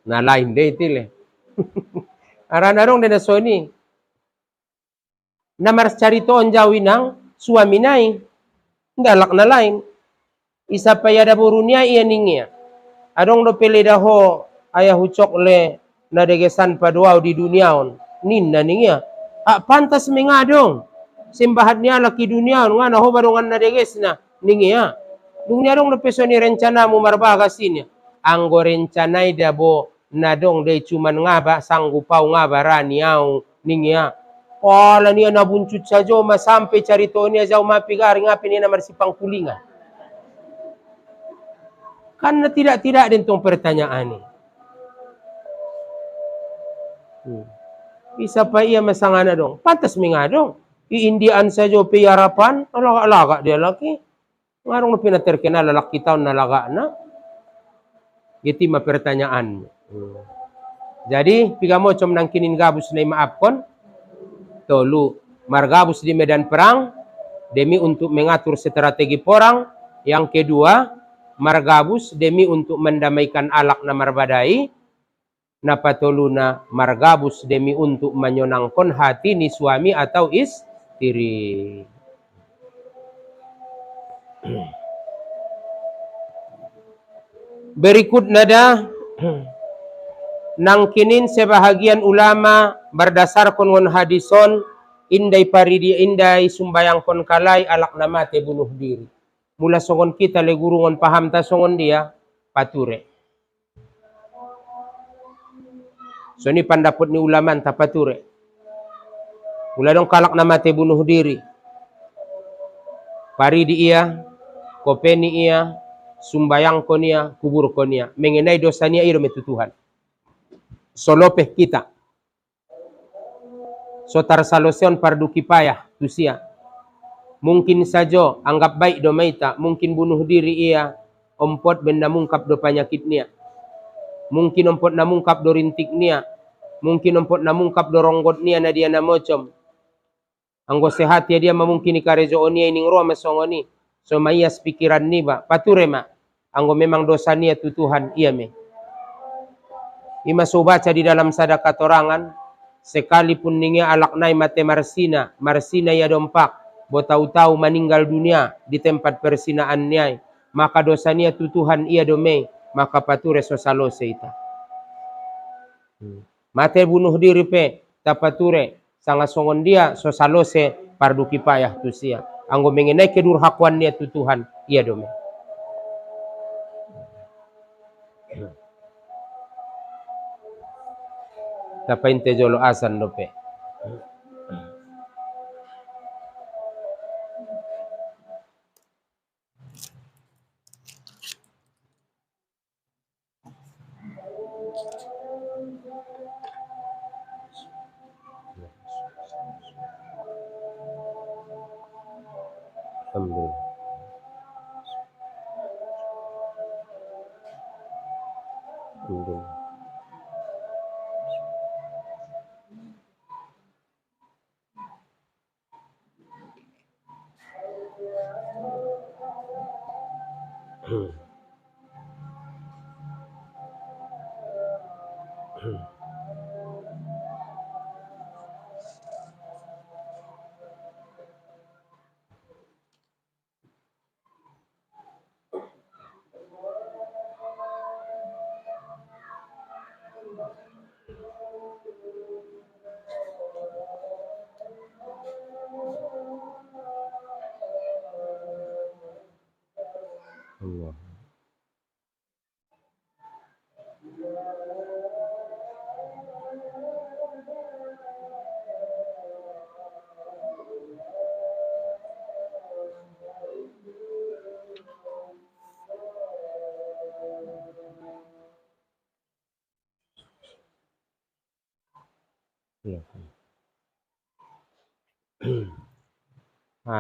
Na lain deh itile. Aran-arong na soni. Na maras carito on jawinang suami nai. Ndalak na lain. Isa pa yada burunia iya ningia. Adong do peleda ho ayah hucok le na degesan paduau di dunia on. Ninna ningia. Pantas mengadong. Simbahat niya laki dunia on. Nga na ho badongan na deges na. Ningia. Dunia dong do peso ni rencana mu marbagasinnya. Anggo rencanai dabo nadong de cuman ngaba sanggup pau ngaba rani au ningia. Wala niya nabuncut saja sampai carito niya jauh mapigari ngapi niya na marsipang kulingan. Karena tidak dentong pertanyaan ini. Bisa pa iya masangana dong. Pantas mengadong. I Indian saja piarapan, alaga dia laki. Ngarong na pinaterkena lalaki taon na laga na. Iti ma pertanyaan. Jadi pigamo com nang kinin gabus na maafkon. Tolu margabus di medan perang demi untuk mengatur strategi perang. Yang kedua, margabus demi untuk mendamaikan alak na marbadai. Napatoluna margabus demi untuk menyenangkan hati ni suami atau istri. Berikut nada nangkinin sebahagian ulama berdasarkan kon hadison indai paridi indai sumbayang kon kalai alak namate bunuh diri. Mula songon kita le guru ngon paham ta songon dia pature. So ini pendapat ni ulama ta pature. Mula dong kalak namate bunuh diri. Paridi ia, kopeni ia, sumbayang konia, kubur konia. Mengenai dosanya ia metu Tuhan. Solopeh kita. So tarsalosion pardu kipayah tusia. Mungkin saja anggap baik do maita, mungkin bunuh diri ia, ompot benda mungkap do penyakitnya. Mungkin ompot na mungkap do rintiknya. Mungkin ompot na mungkap do ronggotnya na dia na mocom. Anggo sehat ya dia memungkini karejo onia ining roa masongoni. So mayas pikiran ni ba pature ma. Anggo memang dosa nia tu Tuhan iya me. Ima so baca di dalam sadaka torangan sekalipun ningia alak nai mate marsina ya dompak bo tahu-tahu meninggal dunia di tempat persinaan niai maka dosa nia tu Tuhan iya dome maka pature so salose ita. Mate bunuh diri pe tapature sanga songon dia so salose pardu kipayah tu sia. Anggo mengenai kedurhakuan nia tu Tuhan iya dome. Tapain tejolo asan dope. Alhamdulillah. Alhamdulillah. Allah.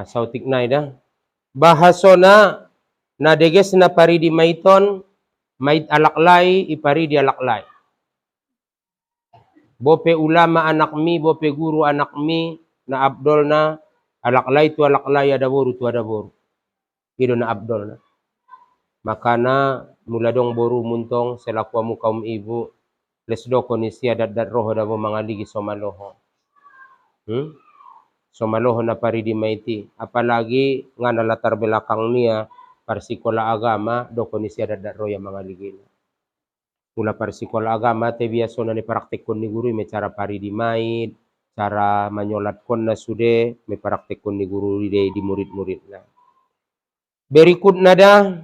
Sautik nai dah. Bahasona na deges na paridi maiton Mait alaklay, iparidi alaklay. Bope ulama anak mi, bope guru anak mi, na abdol na, alaklay tu alaklay ada boru tu ada boru. Ido na abdol na. Makana mula dong boru muntong selaku amu kaum ibu, lesdo kondisi adat roho dabo mangaligi somaloho. Somaloho na paridi maiti. Apalagi ngana latar belakang niya, parsikola agama, do kondisi adat roho yang mangaligin. Mula parsikola agama te biasa na praktekon ni guru me cara paridi mait, cara manyolat kon na sude, me praktekon ni guru di murid-murid na. Berikut nada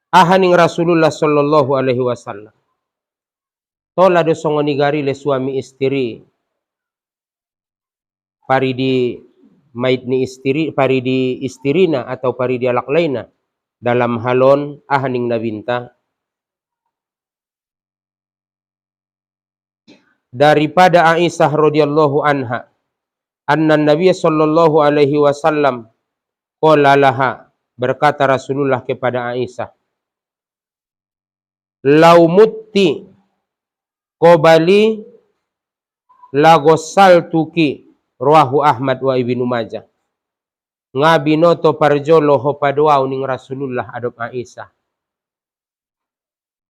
ahaning Rasulullah sallallahu alaihi wasallam. Tola do songonigari le suami istri. Paridi mait ni istri, paridi istrina atau paridi alak laina dalam halon ahaning nabinta. Daripada Aisyah radhiyallahu anha, anna Nabi sallallahu alaihi wasallam qala laha, berkata Rasulullah kepada Aisyah, lau mutti qobali lagosal tuki, rawahu Ahmad wa Ibnu Majah. Ngabinoto parjolo ho paduaw ning Rasulullah adop Aisyah.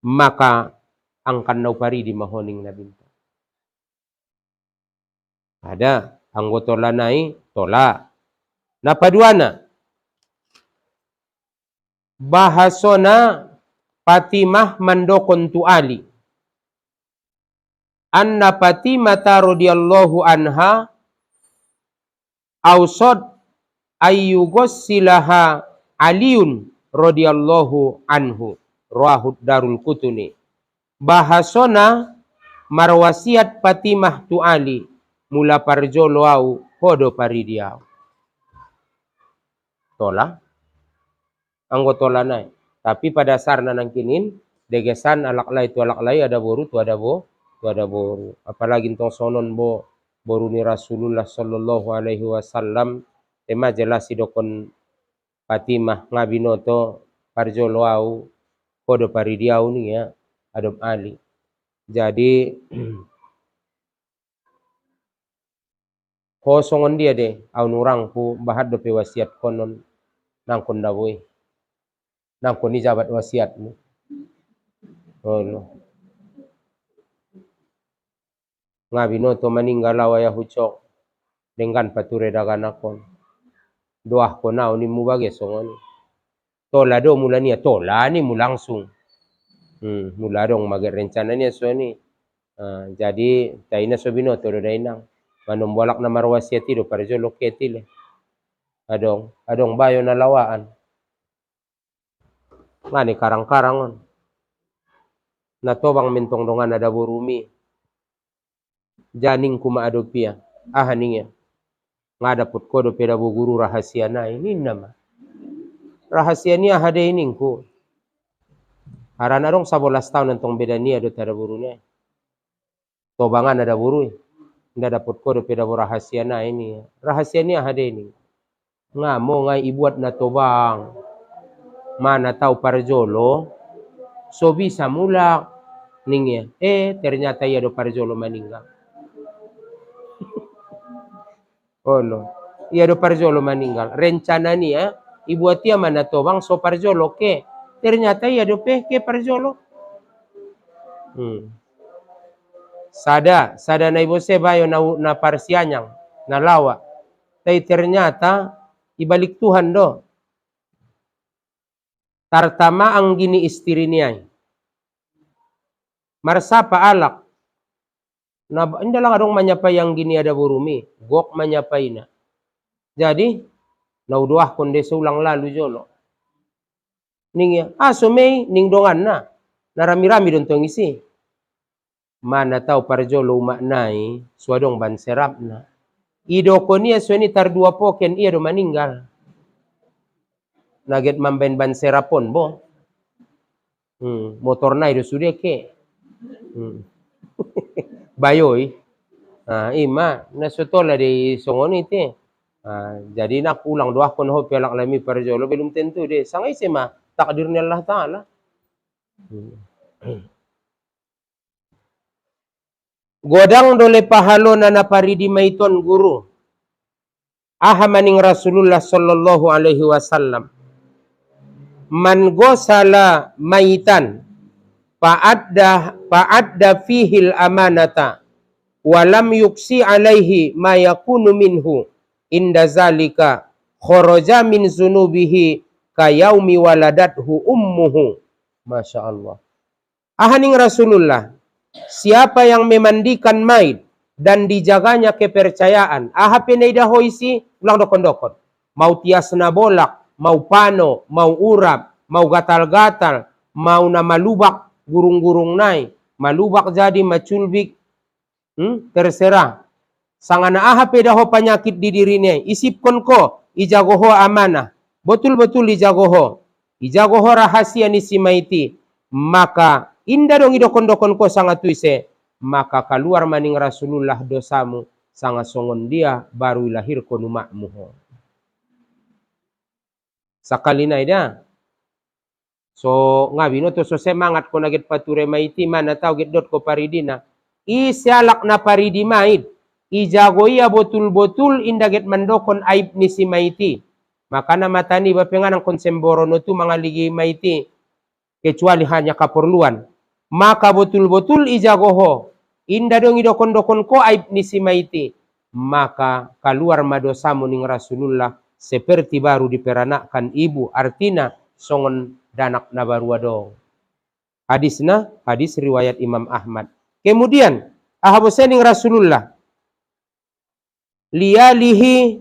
Maka angkan nau paridi mahoning nabinta. Ada anggotola nai tola. Napaduana bahasona Fatimah mandokon tu Ali. Anna Fatimah radhiyallahu anha ausad ayyugossilaha Aliun radhiyallahu anhu, rawahu Darul Qutni. Bahasona marwasiat Fatimah tu Ali mula parjolo au podo paridiau. Tola anggotola nai. Tapi pada dasarna nangkinin degesan alaklay tu alaklay ada boru tu ada boru. Apalagi tong sonon boru ni Rasulullah sallallahu alaihi wasallam tema jelas idokon Fatimah ngabinoto parjolo au podo paridiau ni ya adop Ali. Jadi kosongon dia deh au nurangku bahad dope wasiat konon nangkon dawoi. Nangkon ni jabat wasiatmu. Oh, ngabinoto maninggal awaya hucok dengan pature daganakon. Doah ko nao ni mubage songon. Tola do mula niya tola ni mulangsung. Mula dong mager rencana niya so ni. Jadi taina so binoto do dainang. Manombolak na marwasiati do parjo loketi le. Adong bayo na lawaan. Ngani karang-karangon. Natobang mentong dongan ada burumi. Janing kuma adopia. Ahaningnya. Ngadaput kodo peda guru rahasia na ini nama. Rahasia ni ahade iningku. Harana dong 11 tahun nantong beda ni ado tada burunya. Tobangan ada buru. Nda daput kodo peda rahasia na ini. Rahasia ni ahade ini. Ngamo ngai ibuat na tobang. Mana tahu parjolo. So bisa mulak. Ningnya. Ternyata ia do parjolo meninggal. Oh no. Ia do parjolo meninggal. Rencana ni ibuat ia mana tobang so parjolo ke. Ternyata ia do ke parjolo. Sada na ibu sebayo na parsianyang. Na lawa. Tapi ternyata ibalik Tuhan do. Tartama ang gini istri niya. Marsapa alak. Hindi lang adong manyapay ang gini ada burumi. Gok manyapay na. Jadi, nauduah kundi ulang lalu jolo. Ningya, sumay, ning dongan na. Narami-rami don tong isi. Mana tahu parjolo umaknai, suadong banserap na. Idoko niya suani tardua poken iya do maninggal. Naget mamben ban serapon bo. Motor na itu sudah ke. Bayoy. Ima nasutola di songoni te. Jadi nak ulang doa kon ho pelak lami parjolo belum tentu deh. Sangai sema takdirnya Allah Taala. Godang dole pahalo na naparidi maiton guru. Ahamaning Rasulullah sallallahu alaihi wasallam. Man gosala maitan fa'adda fihil amanata walam yuksi alaihi ma yakunu minhu inda zalika kharaja min zunubihi kayaumi waladathu ummuhu. Masya Allah. Ahaning Rasulullah, siapa yang memandikan mayit dan dijaganya kepercayaan, pinaidah hoisi ulang dokon-dokon. Mau tiasna bolak, mau pano, mau urap, mau gatal-gatal, mau na malubak gurung-gurung nai, malubak jadi maculbik, terserah. Sangana pedaho penyakit di dirinya, isipkon ko, ijagoho amanah, betul-betul ijagoho rahasia nisi maiti, maka indah dong idokon-dokon ko sangat tuise, maka keluar maning Rasulullah dosamu, sangat songon dia baru lahir ko numakmu. Sakali na ida. So ngabi no to so semangat ko nagit pature maiti mana tau git dot ko paridina. Isialak na paridi mait. Ijagoia betul-betul indaget mandokon aib ni si maiti. Maka na matani bapengan ang konsemboro no tu mga ligi maiti. Kecuali hanya keperluan. Maka betul-betul ijagoho. Inda dong idokon-dokon ko aib ni si maiti. Maka keluar madosamu ning Rasulullah seperti baru diperanakkan ibu. Artina songon danak na baru adong. Hadisna, hadis riwayat Imam Ahmad. Kemudian, ahabosening Rasulullah. Liyalihi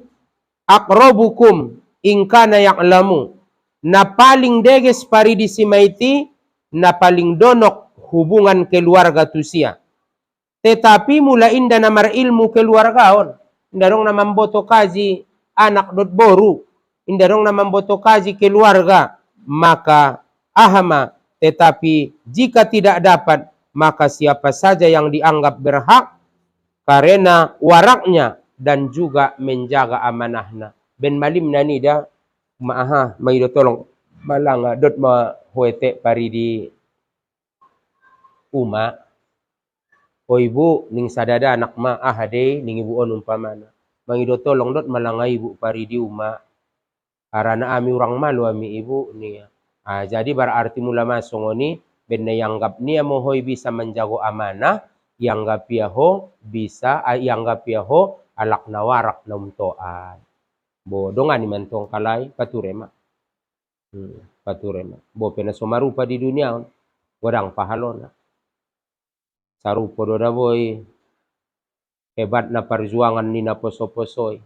akrobukum ingkana ya'lamu. Na paling deges paridi si maiti, na paling donok hubungan keluarga tusia. Tetapi mula inda namar ilmu keluargaon. Inda dong namang boto kaji anak dot boru. Inda dong namang boto kaji keluarga. Maka ahama, tetapi jika tidak dapat, maka siapa saja yang dianggap berhak karena waraknya dan juga menjaga amanahna. Ben malim nani dah maaha maido tolong malanga dot ma huete paridi uma. O ibu ning sadada anak ma ahade ning ibu on umpamana. Mangido tolong dot malanga ibu paridi uma. Karena ami orang malu ami ibu nih. Jadi berarti mula masongoni ben yanggap niya mohoy bisa menjago amanah, yanggap yaho bisa yanggap yaho alak na warak na umtoan. Bodongan ni mantong kalay paturema. Paturema. Bo pena somarupa di dunia wadang pahalona. Sarupo doda boy hebat na perjuangan ni na poso-posoy.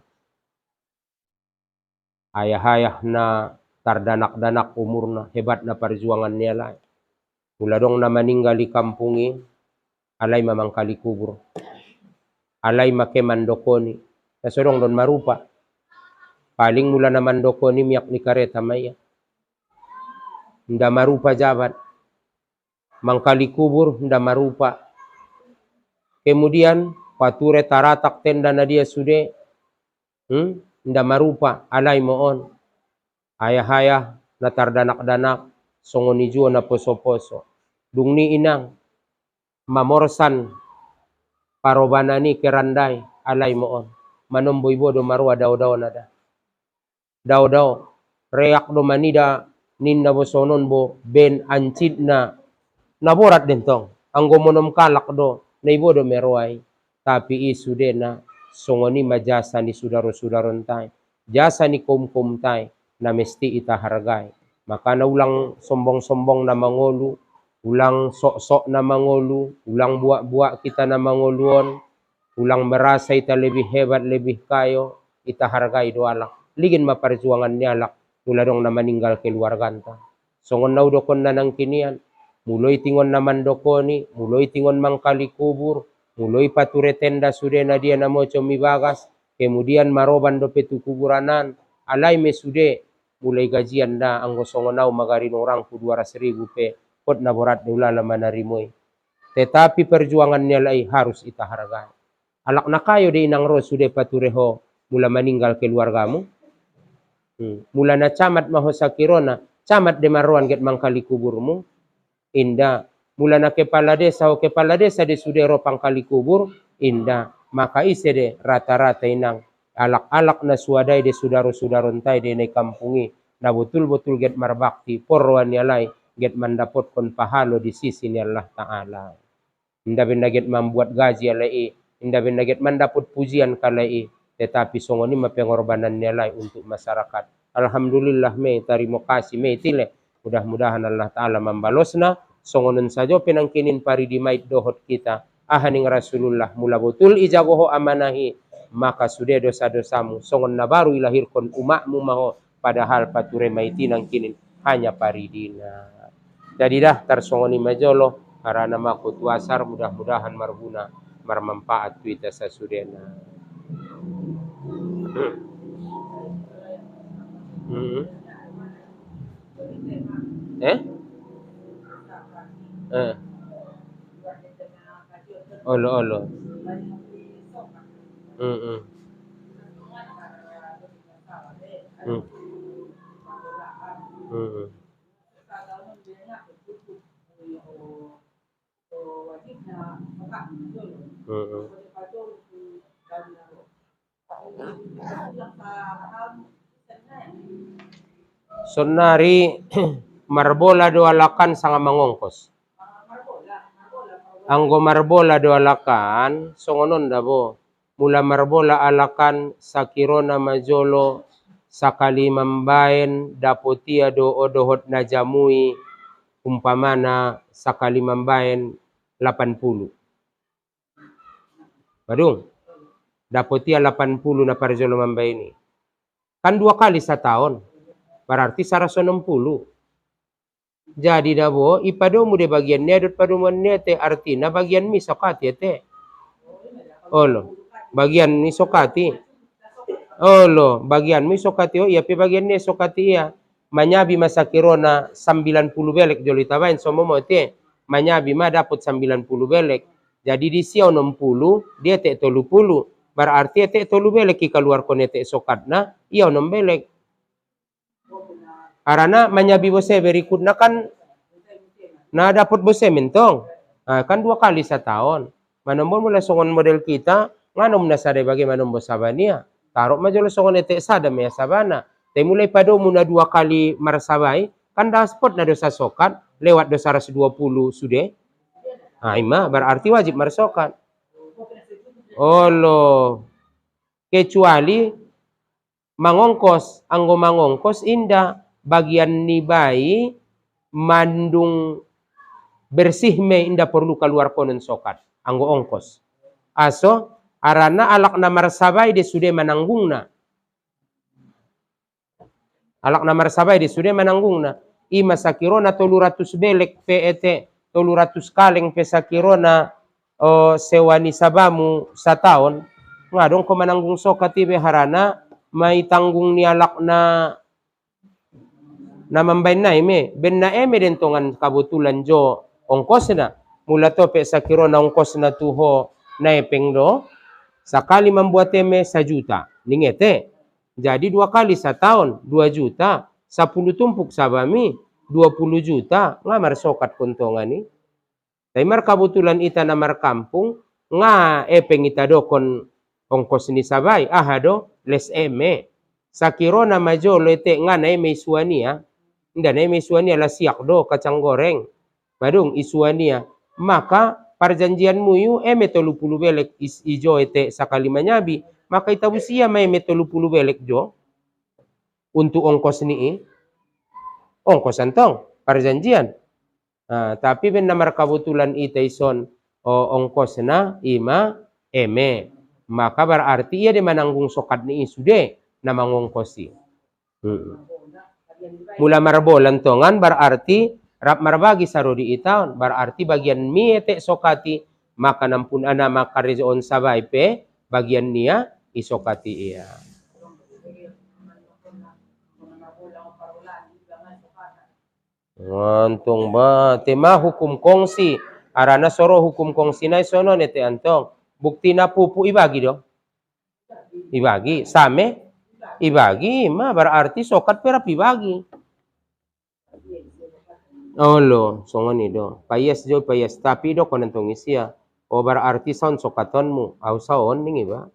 Ayah-ayah na tardanak-danak umurna hebat na perjuangan niya lai. Mula dong na meninggal di kampungi, alay mamang kali kubur. Alay make mandokoni. Nasodong don marupa. Paling mula na mandokoni miyak ni kareta maya. Nda marupa jabat. Mangkali kubur, nda marupa. Kemudian, pature taratak tenda na dia sude. Nda marupa, alay moon. Ayah-ayah na tardanak-danak. Songoni juo na poso-poso. Dung ni inang. Mamorsan. Parobanani keranday. Alay moon. Manomboy bodo marua daw-daw na da. Daw-daw. Reak do manida. Ninna bosonon bo. Ben ancid na. Naborat din tong. Ang gomonom kalak do. Naibodo meruay. Tapi isu de na. Songoni majasa ni sudaro-sudaron tay. Jasa ni kum-kum tay. Na mesti itahargay. Maka na ulang sombong-sombong na mangolu, ulang sok-sok na mangolu, ulang buak-buak kita na mangoluon, ulang merasa ita lebih hebat, lebih kayo, ita hargai doalak. Ligin maperjuangan nialak, mula dong na meninggal keluarganta. Songon na udokon na nang kinian, muloy tingon naman dokoni, muloy tingon mangkali kubur, muloy pature tenda sude na dia na moco mibagas, kemudian maroban do petu kuburanan, alay me sude, mulai gajian na ang gosongonaw magarin orang ku 200,000 pe kot na borat ni ulala manarimoy. Tetapi perjuangan niya lai harus itahargai. Alak na kayo de inang ro sude patureho mula meninggal keluargamu. Mula na camat maho sa kirona, camat de maruan get mangkali kuburmu. Inda. Mula na kepala desa de sude ro pangkali kubur. Inda. Maka ise de rata-rata inang alak-alak na suadai de sudaro-sudarontai de ne kampungi. Na betul-betul get marbakti. Porwan yalai get mendapatkan pahalo di sisi ni Allah Ta'ala. Inda benda get membuat gaji alai. Inda benda get mendapat pujian kalai. Tetapi songoni pengorbanan nilai untuk masyarakat. Alhamdulillah me terima kasih me tile. Mudah-mudahan Allah Ta'ala membalosna. Songonon saja penangkinin pari di mait dohot kita. Ahaning Rasulullah mula betul ijagoho amanahi. Maka sudah dosa-dosamu. Songon na baru ilahirkan umakmu maho. Padahal pature maitinang kinin hanya paridina. Jadi dah tersongoni majolo. Karena maku tuasar mudah-mudahan marguna. Marmanfaat tuita sasudena. Olo. Sonari marbola doalakan sangat mangongkos. Anggo marbola doalakan songonon dabo. Mula marbola alakan sakirona majolo sakali membaen dapotia do odohot najamui umpamana sakali membaen 80. Badung. Dapotia 80 na parjolo membaini. Kan 2 kali setahun. Berarti 160. Jadi dabo ipadomu de bagian nedot paduman nete artina bagian mi sokati te. Olo. Bagian mi sokati. Olo, bagian mi sokati iya pe bagian ne sokati iya. Manyabi masakirona 90 belek joli tabain somomo te. Manyabi ma dapat 90 belek. Jadi di sia 60 dia te 30. Berarti te 30 belek ki keluar konete sokatna iya 6 belek. Karena menyabi bose berikut kan na dapat bose mentong. Kan 2 kali setahun. Manombor mula songon model kita nganom na sade bagaimana sabania. Taruh majolo songon ete sadam ya sabana. Te mulai pado muna 2 kali marasabai kan daspot na dosa sokat lewat dosa 120 sudah. Ima berarti wajib marsokat. Olo. Kecuali mangongkos, anggo mangongkos indah bagian ni bayi mandung bersih me indah perlu keluar konon sokat anggo ongkos aso arana alak na marsabai de sudah menanggungna alak na marsabai de sudah menanggungna ima sakirona 300 belek PET 300 kaleng pe sakirona sewani sabamu setahun ngadong ko menanggung sokat ibe harana mai tanggung ni alak na membain na eme ben na eme dentongan kabutulan jo ongkos na mula to pe sakiro na ongkos na tuho na epeng do sakali membuat eme 1 juta ningete jadi 2 kali setahun 2 juta 10 tumpuk sabami 20 juta ngamar sokat kontongan ni tapi mar kabutulan ita namar kampung nga epeng ita dokon ongkos ni sabai ahado les eme sakiro na majolo ete nga na eme suania nda na isuania la siak do kacang goreng badung isuania maka perjanjianmu yu eme 30 belek ijo ete sakali manyabi maka itabusia mai eme 30 belek jo untuk ongkos ni ongkos antong perjanjian tapi ben namar kabutulan ita ison ongkos na ima eme maka berarti ia de menanggung sokat ni sude na mangongkosi mula marbolan tongan berarti rap marbagi sarodi itaon berarti bagian mi ete sokati maka nampun ana maka rezoon sabai pe bagian nia isokati iya antong ba tema hukum kongsi arana soro hukum kongsi na sono nete antong Bukti na pupu ibagi do. Ibagi. Same? Ibagi. Ma berarti sokat perap ibagi. Oh lo, songon do. Payas jo payas. Tapi do konentong isia. O berarti son sokatonmu. Au saon ning iba.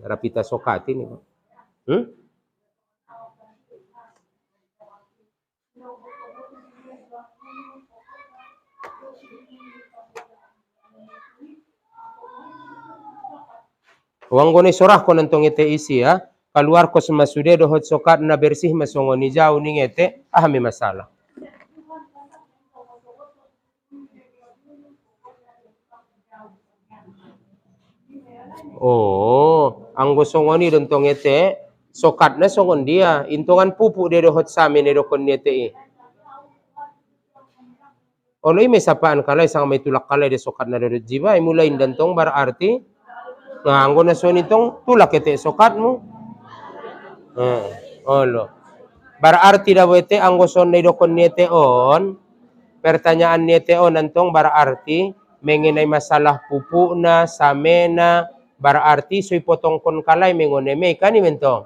Rapita sokatin iba. Wang gone sorah ko nantong ite isi ya. Keluar ko semasude dohot sokat na bersih masongoni jauh ning ete ahami masalah. Oh, anggo songoni dontong ete sokat na songon dia. Intongan pupu de dohot sami ne dokon ete. Olo ime sapaan kalay sang may tulak kalay de sokat na dohot jiba. Mulai dantong berarti nganggo na son itong tulak ete sokat mo. Olo. Berarti daw ete anggo son na dokon ete on. Pertanyaan nete on nantong berarti mengenai masalah pupu na samena berarti soy potong kon kalay mengone me kan mentong.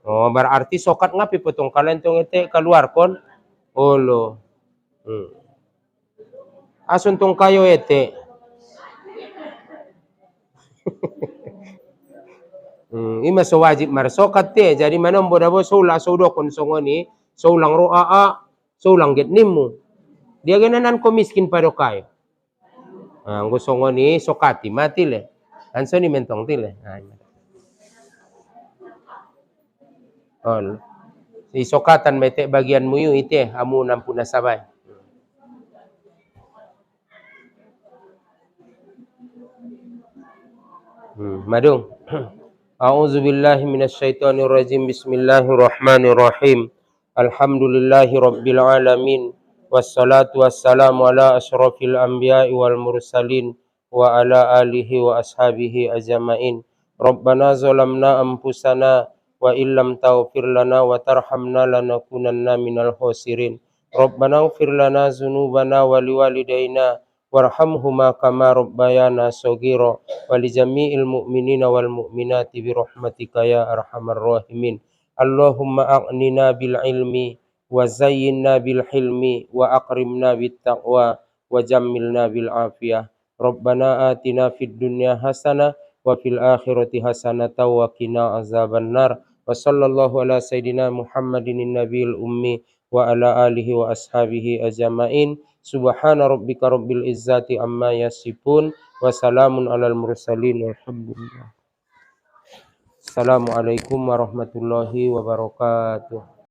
Oh berarti sokat ngapi potong kalay tong ete keluar kon. Olo. Asun tong kayo ete. Ima so wajib marsokat te jadi manom bodabo soula soudo kon songoni soulang roa soulang get nimmu. Dia genanan ko miskin pado kayo. Anggo songoni sokati mati le. Anso ni mentong tile. Ol. Si sokatan mete bagian muyu ite amu nampuna sabay. Madung. A'udzu billahi minasyaitonir rajim. Bismillahirrahmanirrahim. Alhamdulillahi rabbil alamin. Wassalatu wassalamu ala asyrafil anbiya'i wal mursalin wa ala alihi wa ashabihi ajma'in. Rabbana zalamna anfusana wa illam taghfir lana wa tarhamna lanakunanna minal khasirin. Rabbana ighfir lana dzunubana wa liwalidayna warhamhuma kama rabbayana shaghira wa li jami'il mu'minina wal mu'minati bi rahmatika ya arhamar rahimin. Allahumma a'nina bil ilmi wa zayyinna bil hilmi wa akrimna bit taqwa wa jammilna bil afiyah. Rabbana atina fid dunya hasanah wa fil akhirati hasanatan wa qina azaban nar. Wa sallallahu ala sayidina Muhammadin nabiyil ummi wa ala alihi wa ashabihi ajma'in. Subhana rabbika rabbil izzati amma yasifun wa salamun alal mursalin walhamdulillah. Assalamualaikum warahmatullahi wabarakatuh.